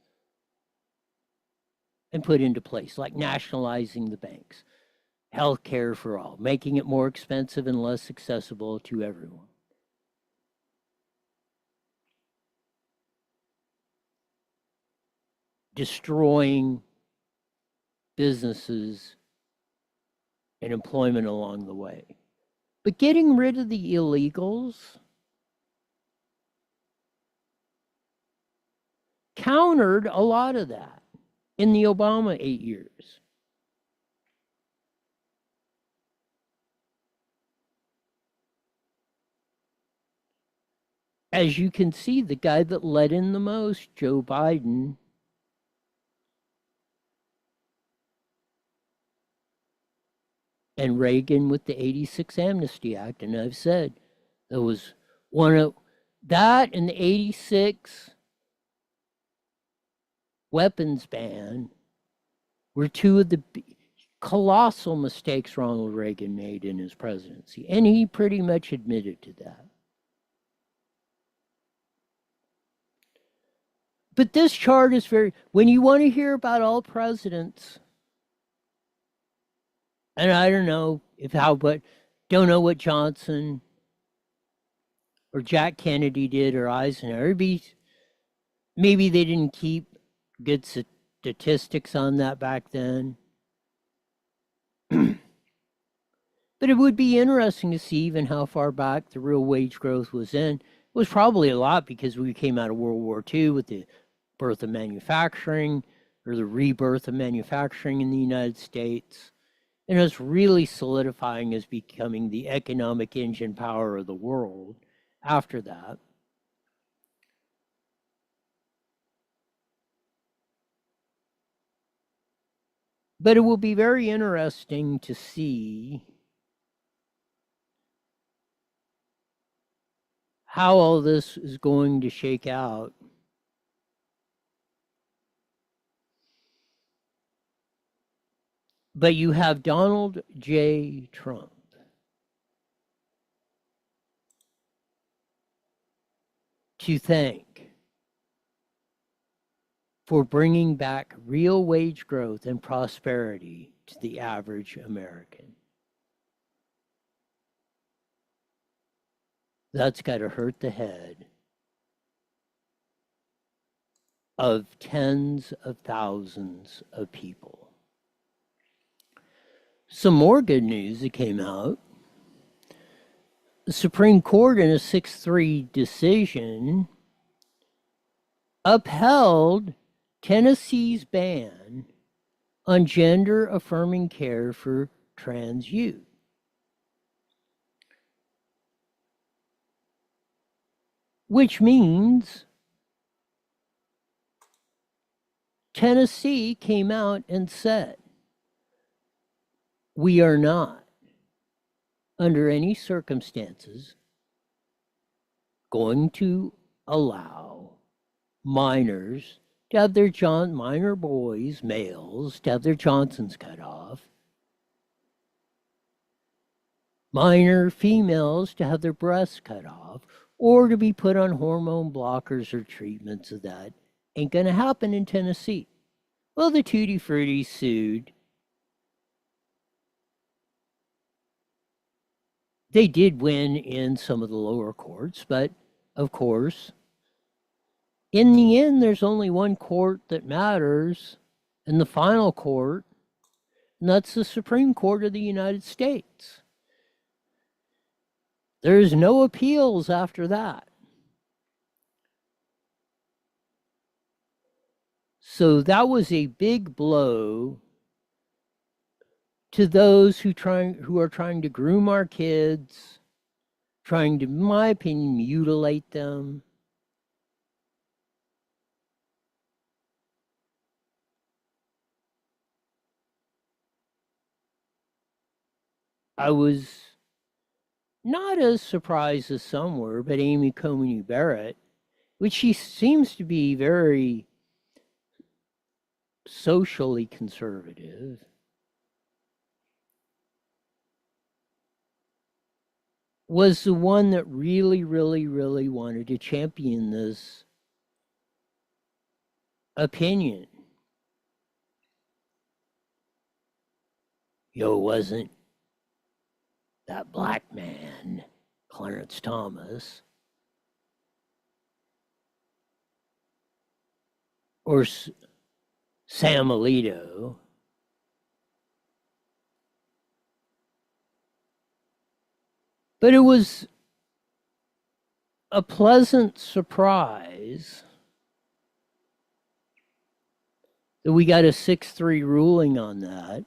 and put into place, like nationalizing the banks, health care for all, making it more expensive and less accessible to everyone. Destroying businesses and employment along the way. But getting rid of the illegals countered a lot of that in the Obama 8 years. As you can see, the guy that let in the most, Joe Biden, and Reagan with the 86 Amnesty Act, and I've said there was one of that and the 86 weapons ban were two of the colossal mistakes Ronald Reagan made in his presidency, and he pretty much admitted to that. But this chart is very, when you want to hear about all presidents, and I don't know don't know what Johnson or Jack Kennedy did or Eisenhower. Maybe they didn't keep good statistics on that back then. But it would be interesting to see even how far back the real wage growth was in. It was probably a lot because we came out of World War II with the birth of manufacturing, or the rebirth of manufacturing in the United States. And it's really solidifying as becoming the economic engine power of the world after that. But it will be very interesting to see how all this is going to shake out. But you have Donald J. Trump to thank for bringing back real wage growth and prosperity to the average American. That's got to hurt the head of tens of thousands of people. Some more good news that came out. The Supreme Court, in a 6-3 decision, upheld Tennessee's ban on gender-affirming care for trans youth. Which means Tennessee came out and said, we are not, under any circumstances, going to allow minors to have their minor boys, males, to have their Johnsons cut off, minor females to have their breasts cut off, or to be put on hormone blockers or treatments of that. Ain't gonna happen in Tennessee. Well, the Tutti Frutti sued. They did win in some of the lower courts, but of course, in the end, there's only one court that matters, and the final court and that's the Supreme Court of the United States. There's no appeals after that. So that was a big blow to those who are trying to groom our kids, trying to, in my opinion, mutilate them. I was not as surprised as some were, but Amy Coney Barrett, which she seems to be very socially conservative, was the one that really, really, really wanted to champion this opinion. It wasn't that black man, Clarence Thomas, or Sam Alito. But it was a pleasant surprise that we got a 6-3 ruling on that.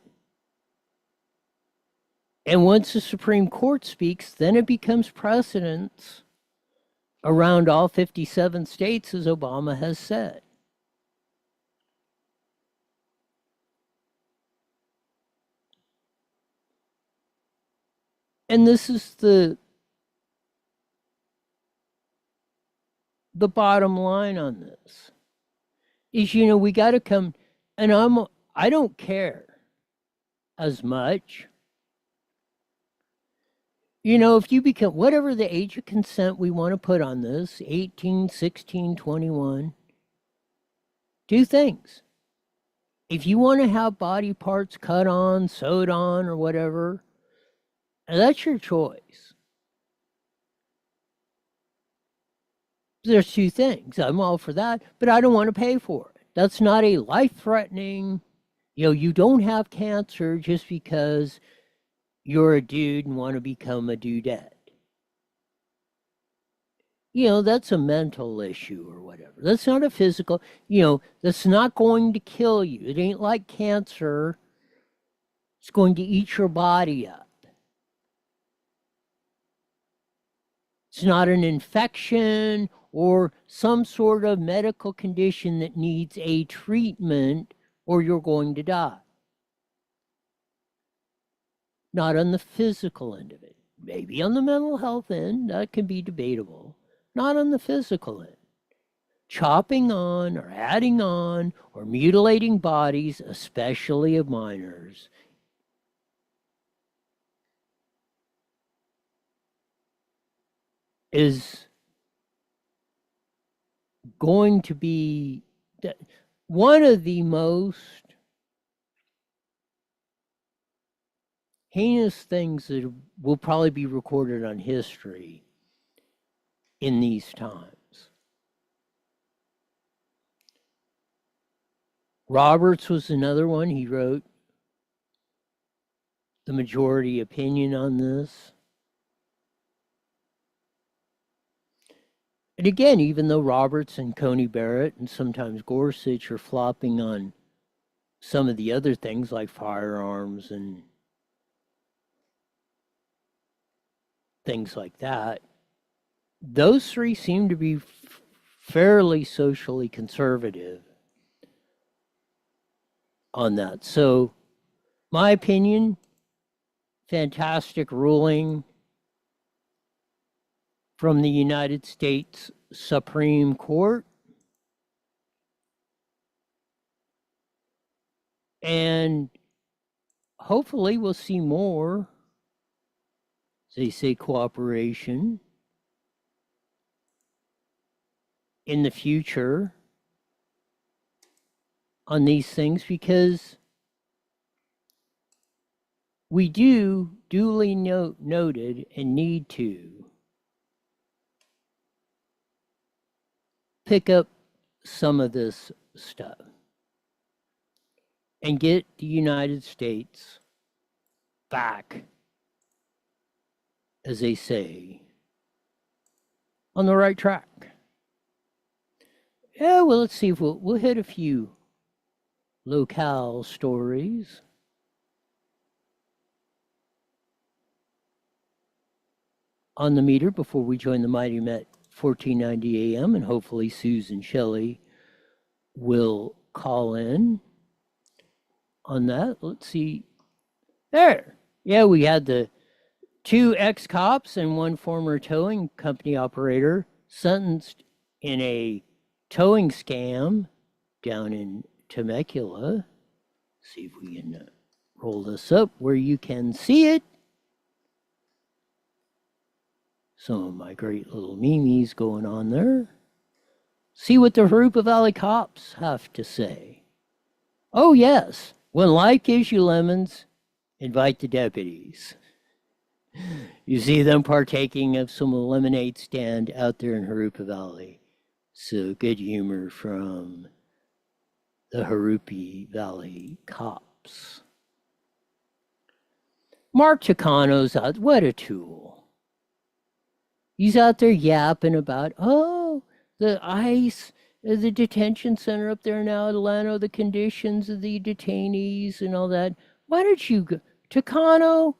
And once the Supreme Court speaks, then it becomes precedent around all 57 states, as Obama has said. And this is the bottom line on this is, we got to come, and I don't care as much. If you become, whatever the age of consent we want to put on this, 18, 16, 21, two things. If you want to have body parts cut on, sewed on, or whatever, that's your choice. There's two things. I'm all for that, but I don't want to pay for it. That's not a life-threatening, you don't have cancer just because you're a dude and want to become a dudette. That's a mental issue or whatever. That's not a physical, that's not going to kill you. It ain't like cancer. It's going to eat your body up. It's not an infection or some sort of medical condition that needs a treatment or you're going to die. Not on the physical end of it. Maybe on the mental health end, that can be debatable. Not on the physical end. Chopping on or adding on or mutilating bodies, especially of minors, is going to be one of the most heinous things that will probably be recorded on history in these times. Roberts was another one. He wrote the majority opinion on this. And again, even though Roberts and Coney Barrett and sometimes Gorsuch are flopping on some of the other things like firearms and things like that, those three seem to be fairly socially conservative on that. So, my opinion, fantastic ruling from the United States Supreme Court. And hopefully we'll see more, as they say, cooperation in the future on these things, because we duly noted and need to pick up some of this stuff. and get the United States back, as they say, on the right track. Yeah, well, let's see if we'll hit a few locale stories. On the meter before we join the Mighty Met 1490 AM, and hopefully Susan Shelley will call in on that. Let's see. There. Yeah, we had the 2 ex-cops and 1 former towing company operator sentenced in a towing scam down in Temecula. See if we can roll this up where you can see it. Some of my great little memes going on there. See what the Harupa Valley cops have to say. Oh yes, when life gives you lemons, invite the deputies. You see them partaking of some lemonade stand out there in Harupa Valley. So good humor from the Harupa Valley cops. Mark Chicano's out. What a tool. He's out there yapping about, oh, the ICE, the detention center up there now in Atlanta, the conditions of the detainees and all that. Why don't you, Chicano,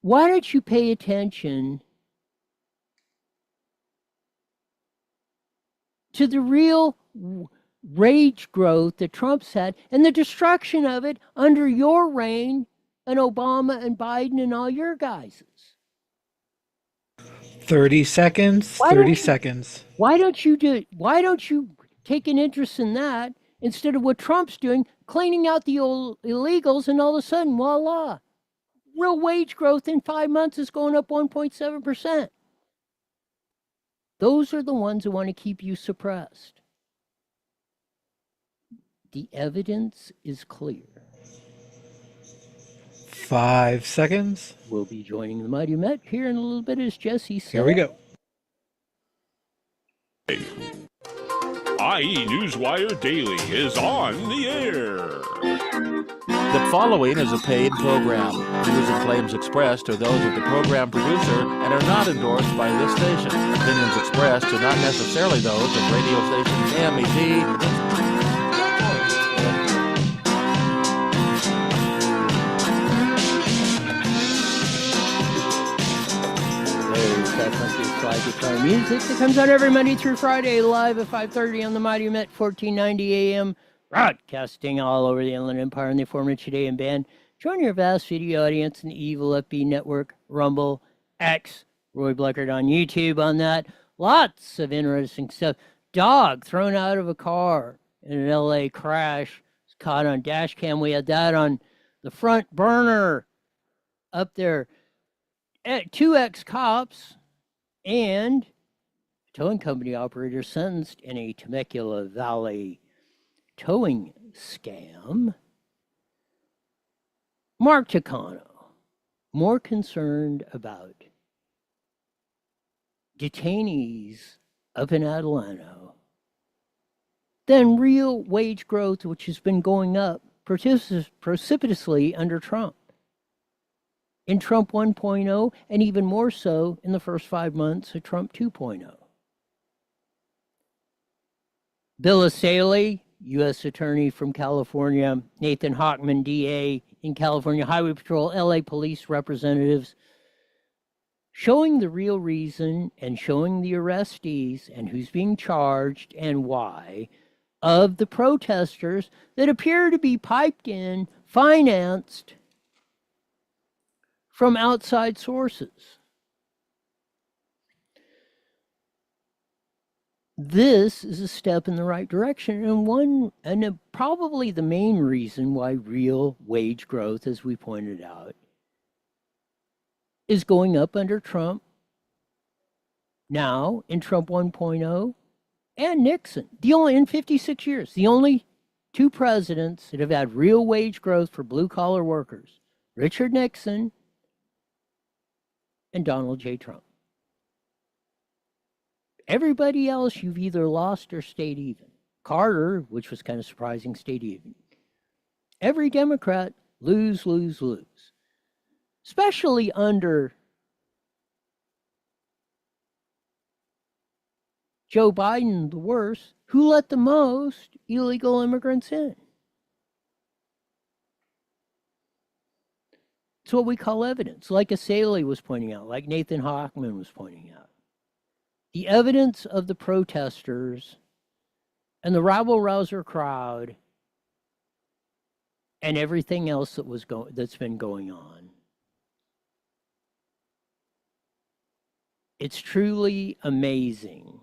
why don't you pay attention to the real rage growth that Trump's had and the destruction of it under your reign and Obama and Biden and all your guys'? 30 seconds. 30 seconds. Why don't you take an interest in that instead of what Trump's doing, cleaning out the old illegals, and all of a sudden, voila, real wage growth in 5 months is going up 1.7%. Those are the ones who want to keep you suppressed. The evidence is clear. 5 seconds. We'll be joining the Mighty Met here in a little bit, as Jesse said. Here we go. IE Newswire Daily is on the air. The following is a paid program. Views and claims expressed are those of the program producer and are not endorsed by this station. Opinions expressed are not necessarily those of radio station KMET. Slide guitar music that comes out every Monday through Friday, live at 5:30 on the Mighty Met 1490 AM, broadcasting all over the Inland Empire and the former Today and Band. Join your vast video audience in the Evil FB Network, Rumble, X, Roy Bleckert on YouTube on that. Lots of interesting stuff. Dog thrown out of a car in an LA crash. It's caught on dash cam. We had that on the front burner up there. 2 ex-cops and towing company operator sentenced in a Temecula Valley towing scam. Mark Chicano, more concerned about detainees up in Atlanta than real wage growth, which has been going up precipitously under Trump. In Trump 1.0, and even more so in the first 5 months of Trump 2.0. Bill Asaley, U.S. Attorney from California, Nathan Hochman, DA in California, Highway Patrol, LA Police representatives, showing the real reason and showing the arrestees and who's being charged and why of the protesters that appear to be piped in, financed from outside sources. This is a step in the right direction, and probably the main reason why real wage growth, as we pointed out, is going up under Trump, now in Trump 1.0, and Nixon. In 56 years, the only 2 presidents that have had real wage growth for blue-collar workers, Richard Nixon and Donald J. Trump. Everybody else, you've either lost or stayed even. Carter, which was kind of surprising, stayed even. every Democrat lose, lose, lose, especially under Joe Biden, the worst, who let the most illegal immigrants in. It's what we call evidence, like Asaley was pointing out, like Nathan Hochman was pointing out. The evidence of the protesters and the rabble-rouser crowd and everything else that's been going on. It's truly amazing.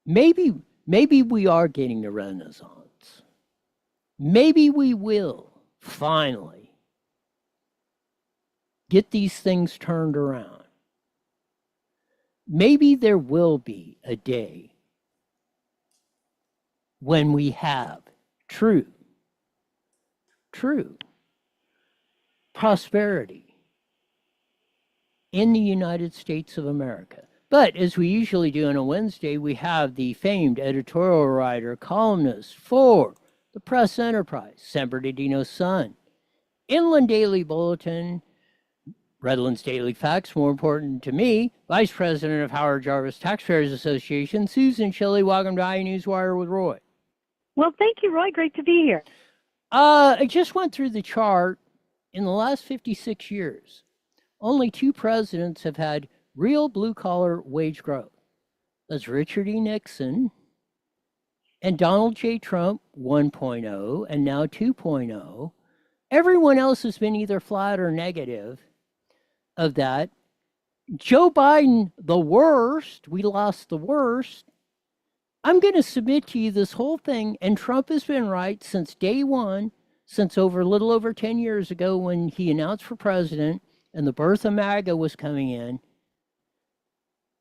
Maybe we are getting a renaissance. Maybe we will finally get these things turned around. Maybe there will be a day when we have true prosperity in the United States of America. But as we usually do on a Wednesday, we have the famed editorial writer, columnist for the Press Enterprise, San Bernardino Sun, Inland Daily Bulletin, Redlands Daily Facts, more important to me, Vice President of Howard Jarvis Taxpayers Association, Susan Shilley. Welcome to iNewsWire with Roy. Well, thank you, Roy. Great to be here. I just went through the chart. In the last 56 years, only 2 presidents have had real blue-collar wage growth. That's Richard E. Nixon and Donald J. Trump 1.0 and now 2.0. Everyone else has been either flat or negative of that. Joe Biden, the worst. We lost the worst. I'm going to submit to you this whole thing, and Trump has been right since day one, since a little over 10 years ago when he announced for president and the birth of MAGA was coming in.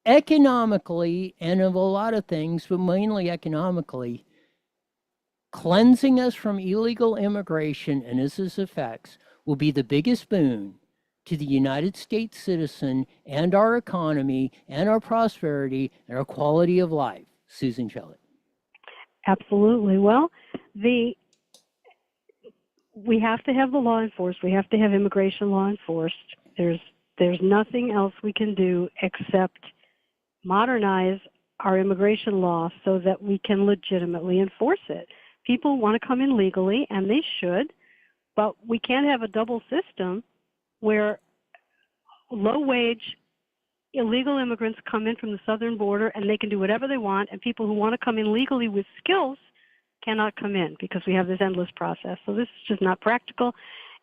Economically, and of a lot of things, but mainly economically, cleansing us from illegal immigration and its effects will be the biggest boon to the United States citizen and our economy and our prosperity and our quality of life. Susan Shelley. Absolutely. Well, we have to have the law enforced. We have to have immigration law enforced. There's nothing else we can do except modernize our immigration law so that we can legitimately enforce it. People want to come in legally, and they should, but we can't have a double system where low-wage illegal immigrants come in from the southern border and they can do whatever they want, and people who want to come in legally with skills cannot come in because we have this endless process. So this is just not practical.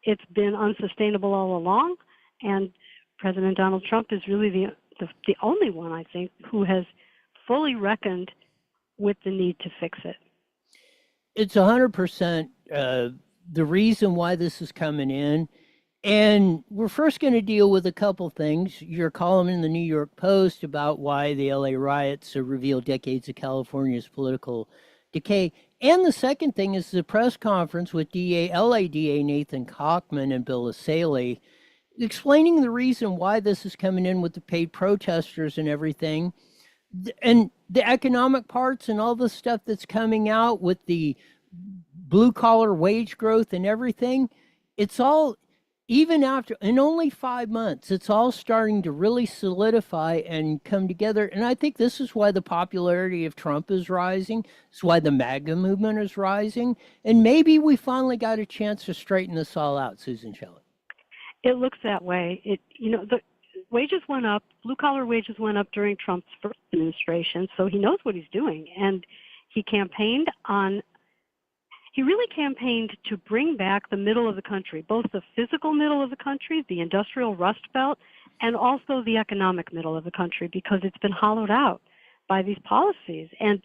It's been unsustainable all along, and President Donald Trump is really the only one, I think, who has fully reckoned with the need to fix it. It's 100% the reason why this is coming in. And we're first going to deal with a couple things. Your column in the New York Post about why the LA riots reveal decades of California's political decay. And the second thing is the press conference with LA DA Nathan Hochman and Bill Asaley explaining the reason why this is coming in with the paid protesters and everything. And the economic parts and all the stuff that's coming out with the blue-collar wage growth and everything, it's all, even after, in only 5 months, it's all starting to really solidify and come together. And I think this is why the popularity of Trump is rising. It's why the MAGA movement is rising. And maybe we finally got a chance to straighten this all out, Susan Shelley. It looks that way. The wages went up, blue-collar wages went up during Trump's first administration, so he knows what he's doing. And he really campaigned to bring back the middle of the country, both the physical middle of the country, the industrial rust belt, and also the economic middle of the country, because it's been hollowed out by these policies. And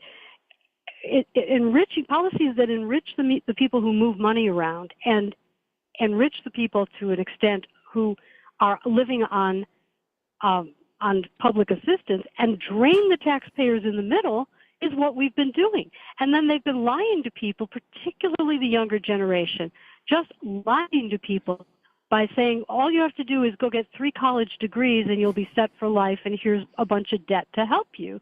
enriching policies that enrich the people who move money around and enrich the people to an extent who are living on public assistance and drain the taxpayers in the middle is what we've been doing. And then they've been lying to people, particularly the younger generation, just lying to people by saying all you have to do is go get 3 college degrees and you'll be set for life, and here's a bunch of debt to help you.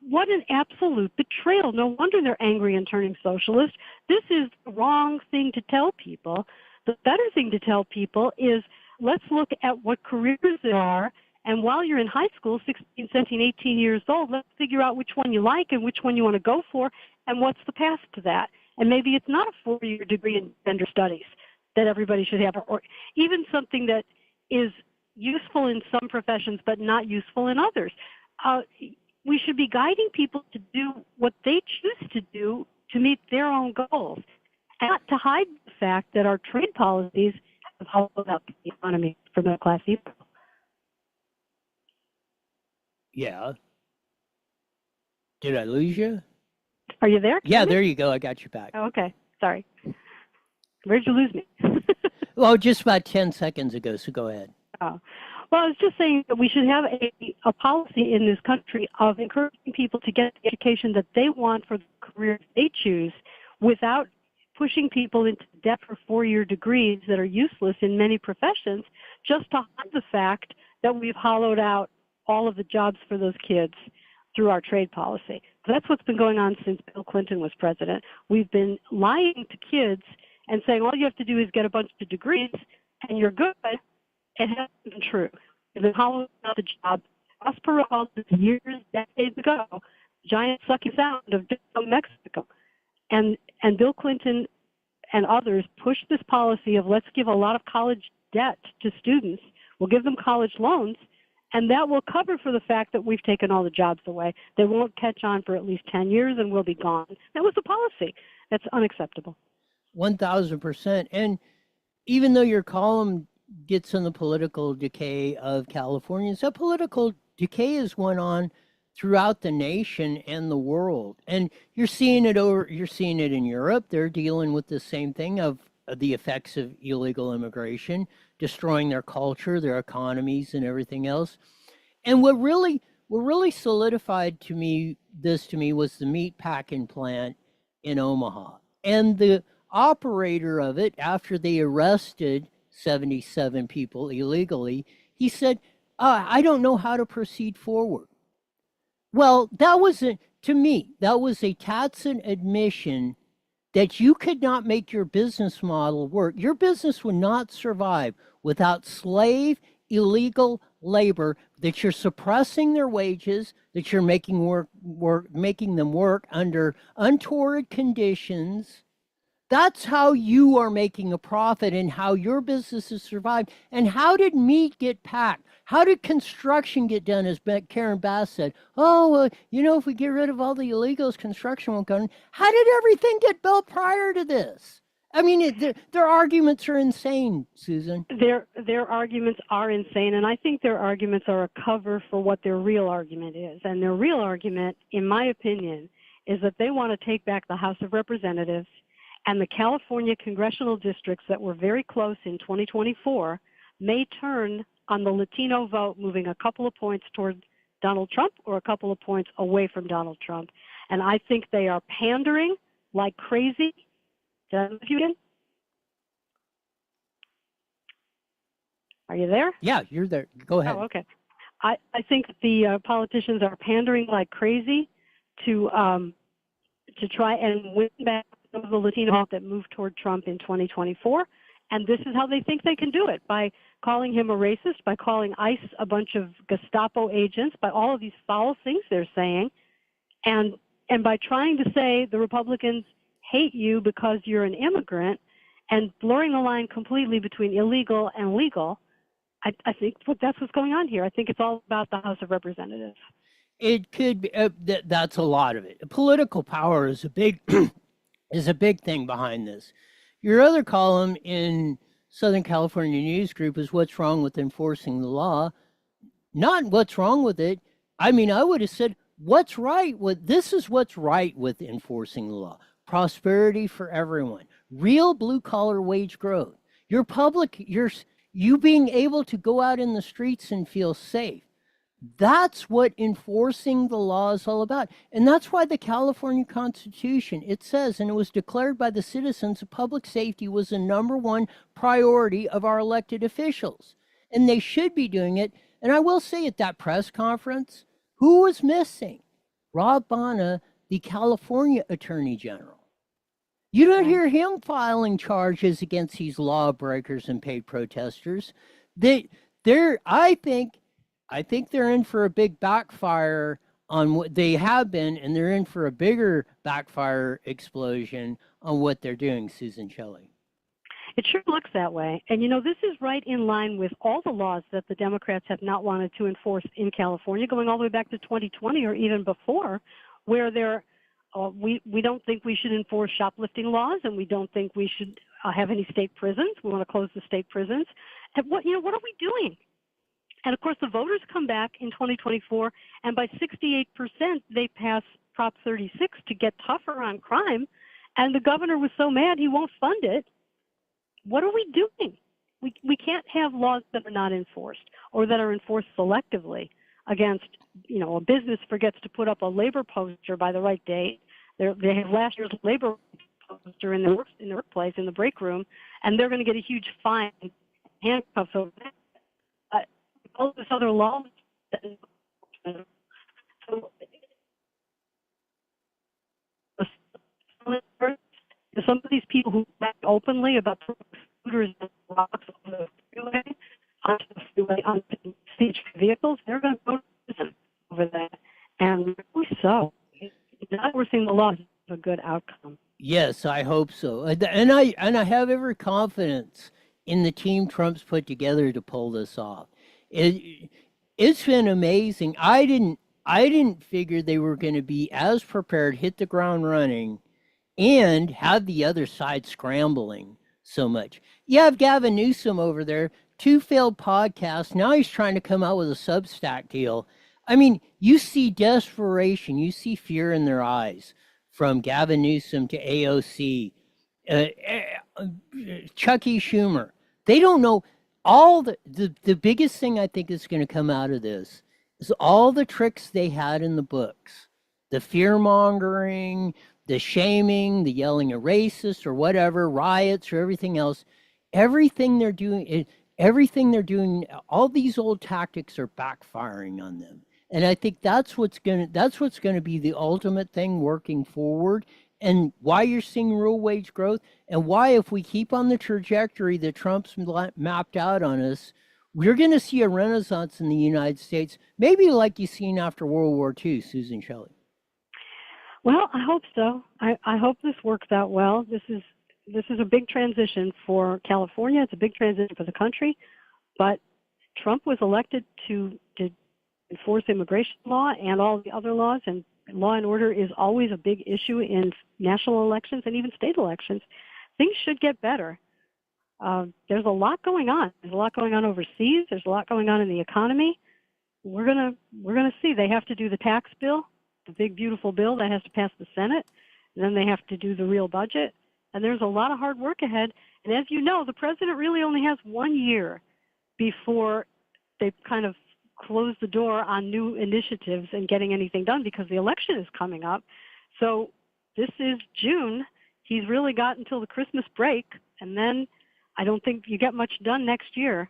What an absolute betrayal. No wonder they're angry and turning socialist. This is the wrong thing to tell people. The better thing to tell people is let's look at what careers there are. And while you're in high school, 16, 17, 18 years old, let's figure out which one you like and which one you want to go for and what's the path to that. And maybe it's not a 4-year degree in gender studies that everybody should have, or even something that is useful in some professions but not useful in others. We should be guiding people to do what they choose to do to meet their own goals, and not to hide the fact that our trade policies have hollowed out the economy for middle class people. Yeah. Did I lose you? Are you there? Yeah, there you go. I got you back. Oh, okay. Sorry. Where'd you lose me? Well, just about 10 seconds ago, so go ahead. Oh. Well, I was just saying that we should have a policy in this country of encouraging people to get the education that they want for the career they choose without pushing people into debt for 4-year degrees that are useless in many professions, just to hide the fact that we've hollowed out all of the jobs for those kids through our trade policy. That's what's been going on since Bill Clinton was president. We've been lying to kids and saying all you have to do is get a bunch of degrees and you're good. It hasn't been true. We've been hollowing out the job. Prospero called this years, decades ago, giant sucky sound of Mexico. And Bill Clinton and others pushed this policy of let's give a lot of college debt to students. We'll give them college loans, and that will cover for the fact that we've taken all the jobs away. They won't catch on for at least 10 years and we'll be gone. That was the policy. That's unacceptable. 1,000%. And even though your column gets in the political decay of Californians, that political decay has went on throughout the nation and the world. And you're seeing it in Europe. They're dealing with the same thing of the effects of illegal immigration, destroying their culture, their economies, and everything else. And what really solidified to me was the meat packing plant in Omaha. And the operator of it, after they arrested 77 people illegally, he said, I don't know how to proceed forward. Well, to me, that was a tacit admission that you could not make your business model work. Your business would not survive without slave, illegal labor, that you're suppressing their wages, that you're making them work under untoward conditions. That's how you are making a profit and how your business has survived. And how did meat get packed? How did construction get done, as Karen Bass said? If we get rid of all the illegals, construction won't go on. How did everything get built prior to this? I mean, their arguments are insane, Susan. Their arguments are insane, and I think their arguments are a cover for what their real argument is. And their real argument, in my opinion, is that they want to take back the House of Representatives and the California congressional districts that were very close in 2024 may turn on the Latino vote, moving a couple of points toward Donald Trump or a couple of points away from Donald Trump. And I think they are pandering like crazy. Did I lose you again? Are you there? Yeah, you're there. Go ahead. Oh, okay. I think the politicians are pandering like crazy to try and win back some of the Latino vote that moved toward Trump in 2024. And this is how they think they can do it, by calling him a racist, by calling ICE a bunch of Gestapo agents, by all of these foul things they're saying, and by trying to say the Republicans hate you because you're an immigrant and blurring the line completely between illegal and legal. I think that's what's going on here. I think it's all about the House of Representatives. It could be. That's a lot of it. Political power is a big thing behind this. Your other column in Southern California News Group is what's wrong with enforcing the law, not what's wrong with it. I mean, I would have said what's right with this is what's right with enforcing the law. Prosperity for everyone, real blue collar wage growth. You being able to go out in the streets and feel safe. That's what enforcing the law is all about. And that's why the California Constitution, it says, and it was declared by the citizens, that public safety was the #1 priority of our elected officials. And they should be doing it. And I will say at that press conference, who was missing? Rob Bonta, the California Attorney General. You don't hear him filing charges against these lawbreakers and paid protesters. I think they're in for a big backfire on what they have been, and they're in for a bigger backfire explosion on what they're doing, Susan Shelley. It sure looks that way. And, this is right in line with all the laws that the Democrats have not wanted to enforce in California, going all the way back to 2020 or even before, where we don't think we should enforce shoplifting laws, and we don't think we should have any state prisons. We want to close the state prisons. And what are we doing? And, of course, the voters come back in 2024, and by 68%, they pass Prop 36 to get tougher on crime, and the governor was so mad he won't fund it. What are we doing? We can't have laws that are not enforced or that are enforced selectively against, a business forgets to put up a labor poster by the right date. They have last year's labor poster in the workplace, in the break room, and they're going to get a huge fine, handcuffs over that. All this other law. So, some of these people who act openly about scooters and rocks on the freeway, onto the freeway, onto stage vehicles, they're going to go to prison over that. And really so. Not enforcing the law is a good outcome. Yes, I hope so. And I have every confidence in the team Trump's put together to pull this off. It's been amazing. I didn't figure they were going to be as prepared, hit the ground running, and have the other side scrambling so much. You have Gavin Newsom over there, 2 failed podcasts. Now he's trying to come out with a Substack deal. I mean, you see desperation, you see fear in their eyes, from Gavin Newsom to AOC, Chucky Schumer. They don't know. All the biggest thing I think is going to come out of this is all the tricks they had in the books, the fear mongering, the shaming, the yelling at racists or whatever, riots or everything else. Everything they're doing, all these old tactics are backfiring on them. And I think that's what's going to be the ultimate thing working forward. And why you're seeing real wage growth, and why, if we keep on the trajectory that Trump's mapped out on us, we're going to see a renaissance in the United States, maybe like you've seen after World War II, Susan Shelley. Well, I hope so. I hope this works out well. This is a big transition for California. It's a big transition for the country. But Trump was elected to enforce immigration law and all the other laws, and law and order is always a big issue in national elections and even state elections. Things should get better. There's a lot going on. There's a lot going on overseas. There's a lot going on in the economy. We're gonna see. They have to do the tax bill, the big beautiful bill that has to pass the Senate. And then they have to do the real budget. And there's a lot of hard work ahead. And as you know, the president really only has 1 year before they kind of close the door on new initiatives and getting anything done, because the election is coming up. So this is June. He's really got until the Christmas break, and then I don't think you get much done next year.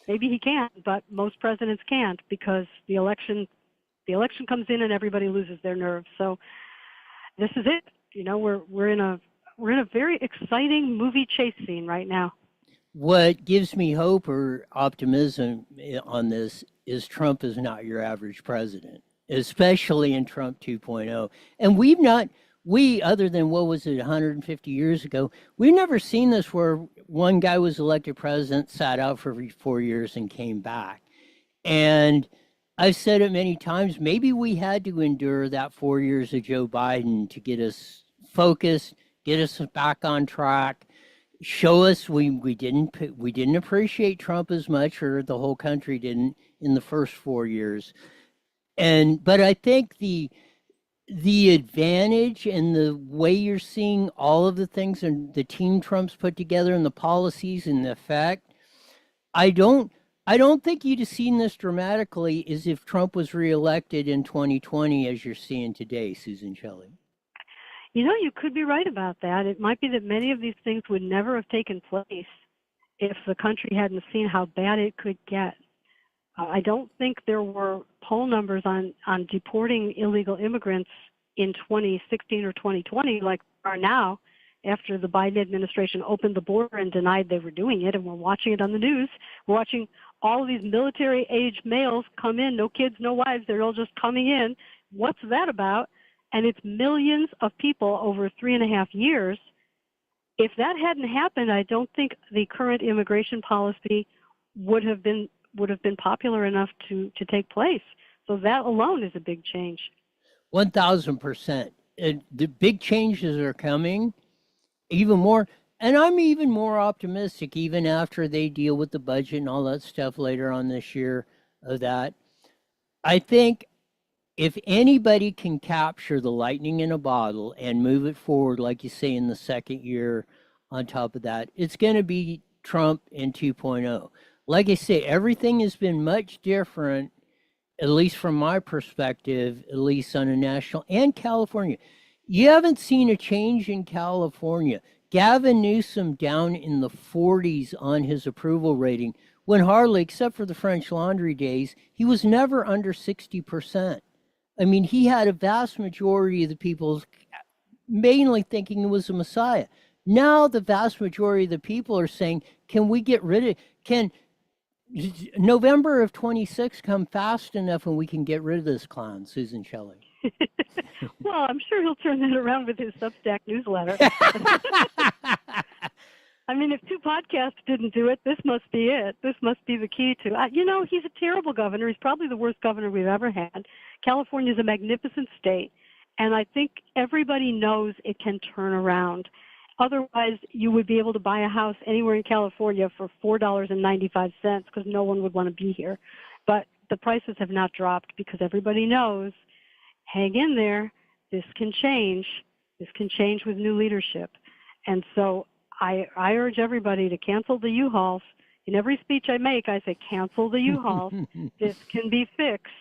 Maybe he can, but most presidents can't, because the election comes in and everybody loses their nerve. So this is it. We're in a very exciting movie chase scene right now. What gives me hope or optimism on this is Trump is not your average president, especially in Trump 2.0. And we, other than, 150 years ago, we've never seen this where one guy was elected president, sat out for 4 years and came back. And I've said it many times, maybe we had to endure that 4 years of Joe Biden to get us focused, get us back on track, show us we didn't appreciate Trump as much, or the whole country didn't, in the first 4 years. But I think the advantage and the way you're seeing all of the things and the team Trump's put together and the policies and the effect, I don't think you'd have seen this dramatically as if Trump was reelected in 2020, as you're seeing today, Susan Shelley. You could be right about that. It might be that many of these things would never have taken place if the country hadn't seen how bad it could get. I don't think there were poll numbers on deporting illegal immigrants in 2016 or 2020 like there are now after the Biden administration opened the border and denied they were doing it, and we're watching it on the news. We're watching all of these military-age males come in, no kids, no wives, they're all just coming in. What's that about? And it's millions of people over 3.5 years. If that hadn't happened, I don't think the current immigration policy would have been popular enough to take place. So that alone is a big change. 1,000%. The big changes are coming, even more. And I'm even more optimistic, even after they deal with the budget and all that stuff later on this year of that. I think if anybody can capture the lightning in a bottle and move it forward, like you say, in the second year on top of that, it's going to be Trump in 2.0. Like I say, everything has been much different, at least from my perspective, at least on a national and California. You haven't seen a change in California. Gavin Newsom down in the 40s on his approval rating, when hardly, except for the French Laundry days, he was never under 60%. I mean, he had a vast majority of the people mainly thinking it was a messiah. Now the vast majority of the people are saying, can we get rid of, can November of 26 come fast enough and we can get rid of this clown, Susan Shelley? Well, I'm sure he'll turn that around with his Substack newsletter. I mean, if two podcasts didn't do it, this must be it. This must be the key to it. You know, he's a terrible governor. He's probably the worst governor we've ever had. California is a magnificent state, and I think everybody knows it can turn around. Otherwise, you would be able to buy a house anywhere in California for $4.95 because no one would want to be here. But the prices have not dropped because everybody knows, hang in there, this can change. This can change with new leadership. And so I urge everybody to cancel the U-Hauls. In every speech I make, I say, cancel the U-Hauls. This can be fixed.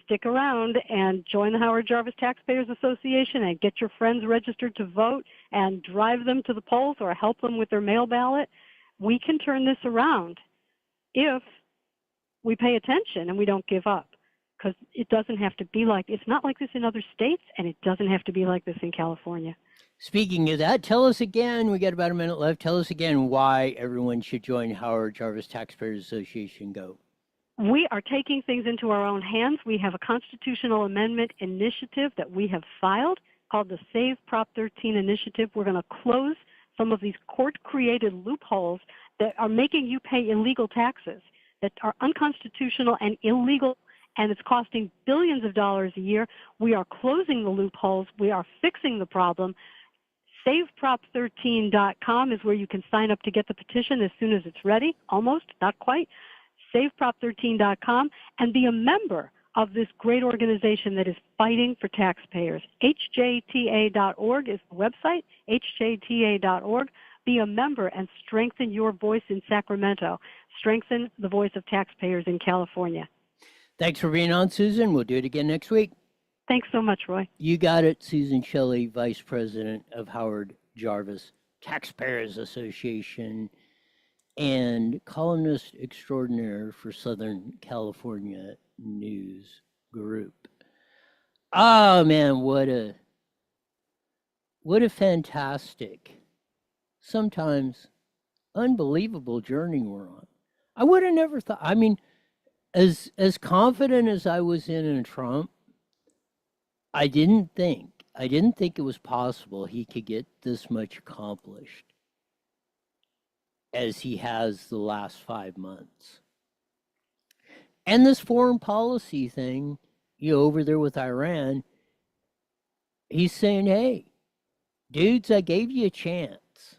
Stick around and join the Howard Jarvis Taxpayers Association and get your friends registered to vote and drive them to the polls or help them with their mail ballot. We can turn this around if we pay attention and we don't give up, because it doesn't have to be like, it's not like this in other states, and it doesn't have to be like this in California. Speaking of that, tell us again, we got about a minute left, tell us again why everyone should join Howard Jarvis Taxpayers Association. Go. We are taking things into our own hands. We have a constitutional amendment initiative that we have filed called the Save Prop 13 Initiative. We're going to close some of these court-created loopholes that are making you pay illegal taxes, that are unconstitutional and illegal, and it's costing billions of dollars a year. We are closing the loopholes. We are fixing the problem. SaveProp13.com is where you can sign up to get the petition as soon as it's ready. Almost, not quite. SaveProp13.com, and be a member of this great organization that is fighting for taxpayers. HJTA.org is the website, HJTA.org. Be a member and strengthen your voice in Sacramento. Strengthen the voice of taxpayers in California. Thanks for being on, Susan. We'll do it again next week. Thanks so much, Roy. You got it. Susan Shelley, Vice President of Howard Jarvis Taxpayers Association and columnist extraordinaire for Southern California News Group. Oh man, what a fantastic, sometimes unbelievable journey we're on. I would have never thought, I mean, as confident as I was in Trump, I didn't think it was possible he could get this much accomplished as he has the last 5 months. And this foreign policy thing, over there with Iran, he's saying, hey, dudes, I gave you a chance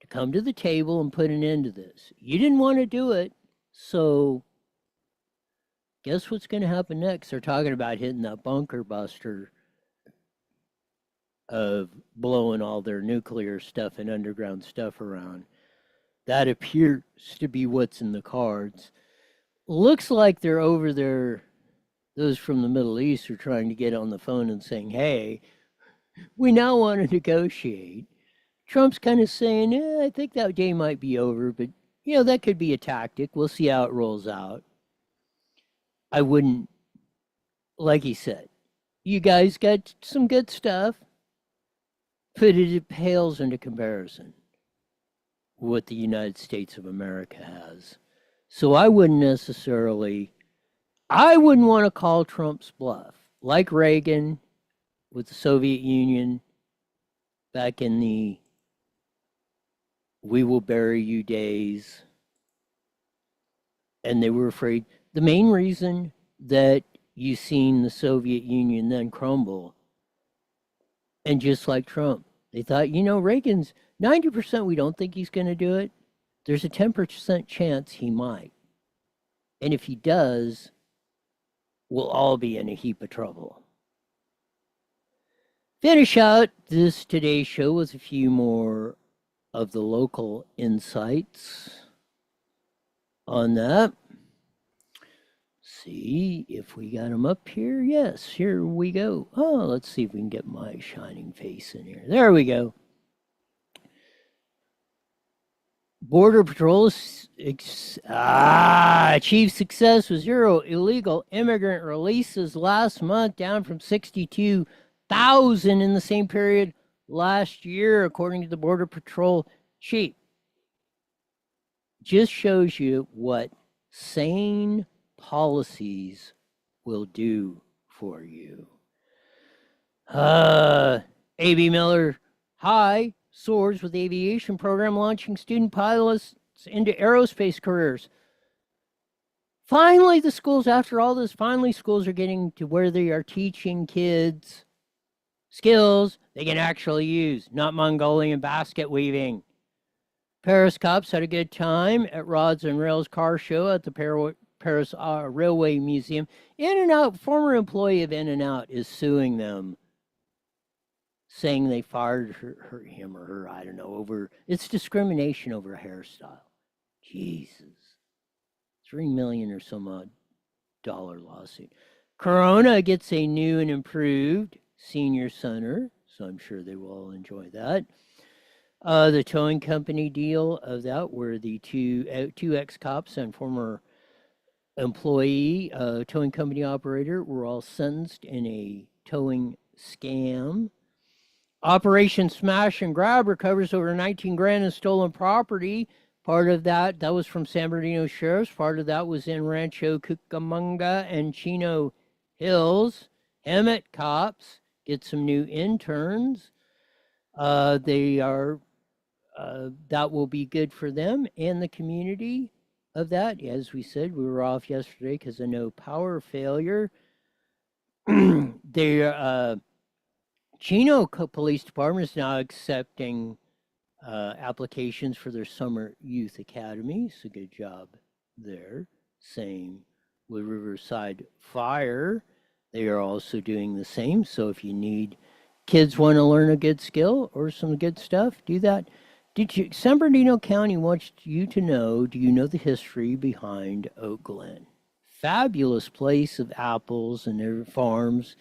to come to the table and put an end to this. You didn't want to do it, so guess what's going to happen next? They're talking about hitting that bunker buster of blowing all their nuclear stuff and underground stuff around. That appears to be what's in the cards. Looks like they're over there, those from the Middle East are trying to get on the phone and saying, hey, we now want to negotiate. Trump's kind of saying, I think that day might be over, but, that could be a tactic. We'll see how it rolls out. I wouldn't, like he said, you guys got some good stuff, but it pales into comparison what the United States of America has. So I wouldn't want to call Trump's bluff, like Reagan with the Soviet Union back in the "we will bury you" days. And they were afraid. The main reason that you seen the Soviet Union then crumble, and just like Trump, they thought, Reagan's 90% we don't think he's going to do it. There's a 10% chance he might. And if he does, we'll all be in a heap of trouble. Finish out this today's show with a few more of the local insights on that. See if we got them up here. Yes, here we go. Oh, let's see if we can get my shining face in here. There we go. Border Patrol achieved success with 0 illegal immigrant releases last month, down from 62,000 in the same period last year, according to the Border Patrol chief. Just shows you what sane policies will do for you. A.B. Miller High soars with aviation program launching student pilots into aerospace careers. Finally, the schools, after all this, schools are getting to where they are teaching kids skills they can actually use, not Mongolian basket weaving. Paris cops had a good time at Rods and Rails car show at the Paris Railway Museum. In-N-Out, former employee of In-N-Out, is suing them, saying they fired him or her, I don't know, over, it's discrimination over a hairstyle. Jesus. $3 million or some odd dollar lawsuit. Corona gets a new and improved senior center, so I'm sure they will all enjoy that. The towing company deal of that, where the two ex-cops and former employee, towing company operator, were all sentenced in a towing scam. Operation Smash and Grab recovers over 19 grand in stolen property. Part of that was from San Bernardino Sheriff's. Part of that was in Rancho Cucamonga and Chino Hills. Emmett cops get some new interns. That will be good for them and the community of that. As we said, we were off yesterday because of no power failure. Chino Police Department is now accepting applications for their summer youth academy, so good job there. Same with Riverside Fire. They are also doing the same, so if you need kids want to learn a good skill or some good stuff, do that. San Bernardino County wants you to know, do you know the history behind Oak Glen? Fabulous place of apples and their farms.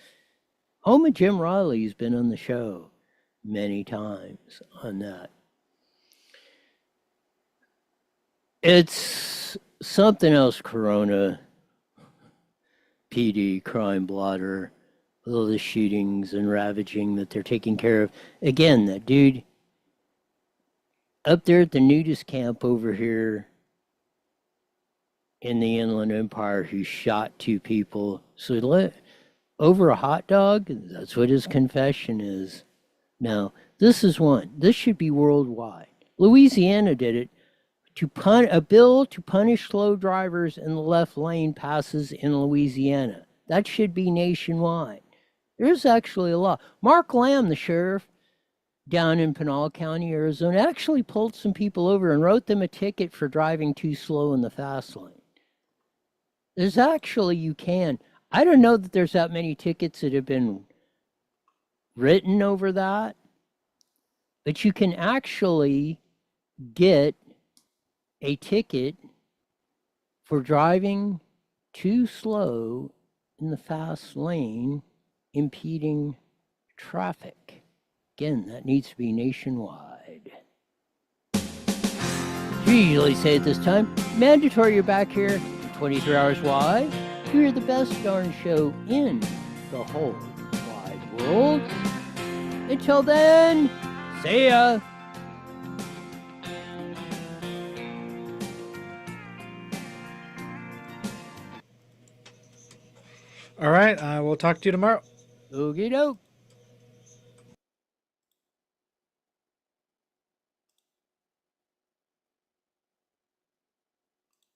Home of Jim Riley's been on the show many times on that. It's something else, Corona PD, crime blotter, with all the shootings and ravaging that they're taking care of. Again, that dude up there at the nudist camp over here in the Inland Empire who shot 2 people. So over a hot dog, that's what his confession is. Now, this is one. This should be worldwide. Louisiana did it. A bill to punish slow drivers in the left lane passes in Louisiana. That should be nationwide. There's actually a law. Mark Lamb, the sheriff down in Pinal County, Arizona, actually pulled some people over and wrote them a ticket for driving too slow in the fast lane. There's actually, you can. I don't know that there's that many tickets that have been written over that, but you can actually get a ticket for driving too slow in the fast lane, impeding traffic. Again, that needs to be nationwide. We usually say at this time, mandatory you're back here 23 hours wide. we're the best darn show in the whole wide world. Until then, see ya. All right. We'll talk to you tomorrow. Okie doke.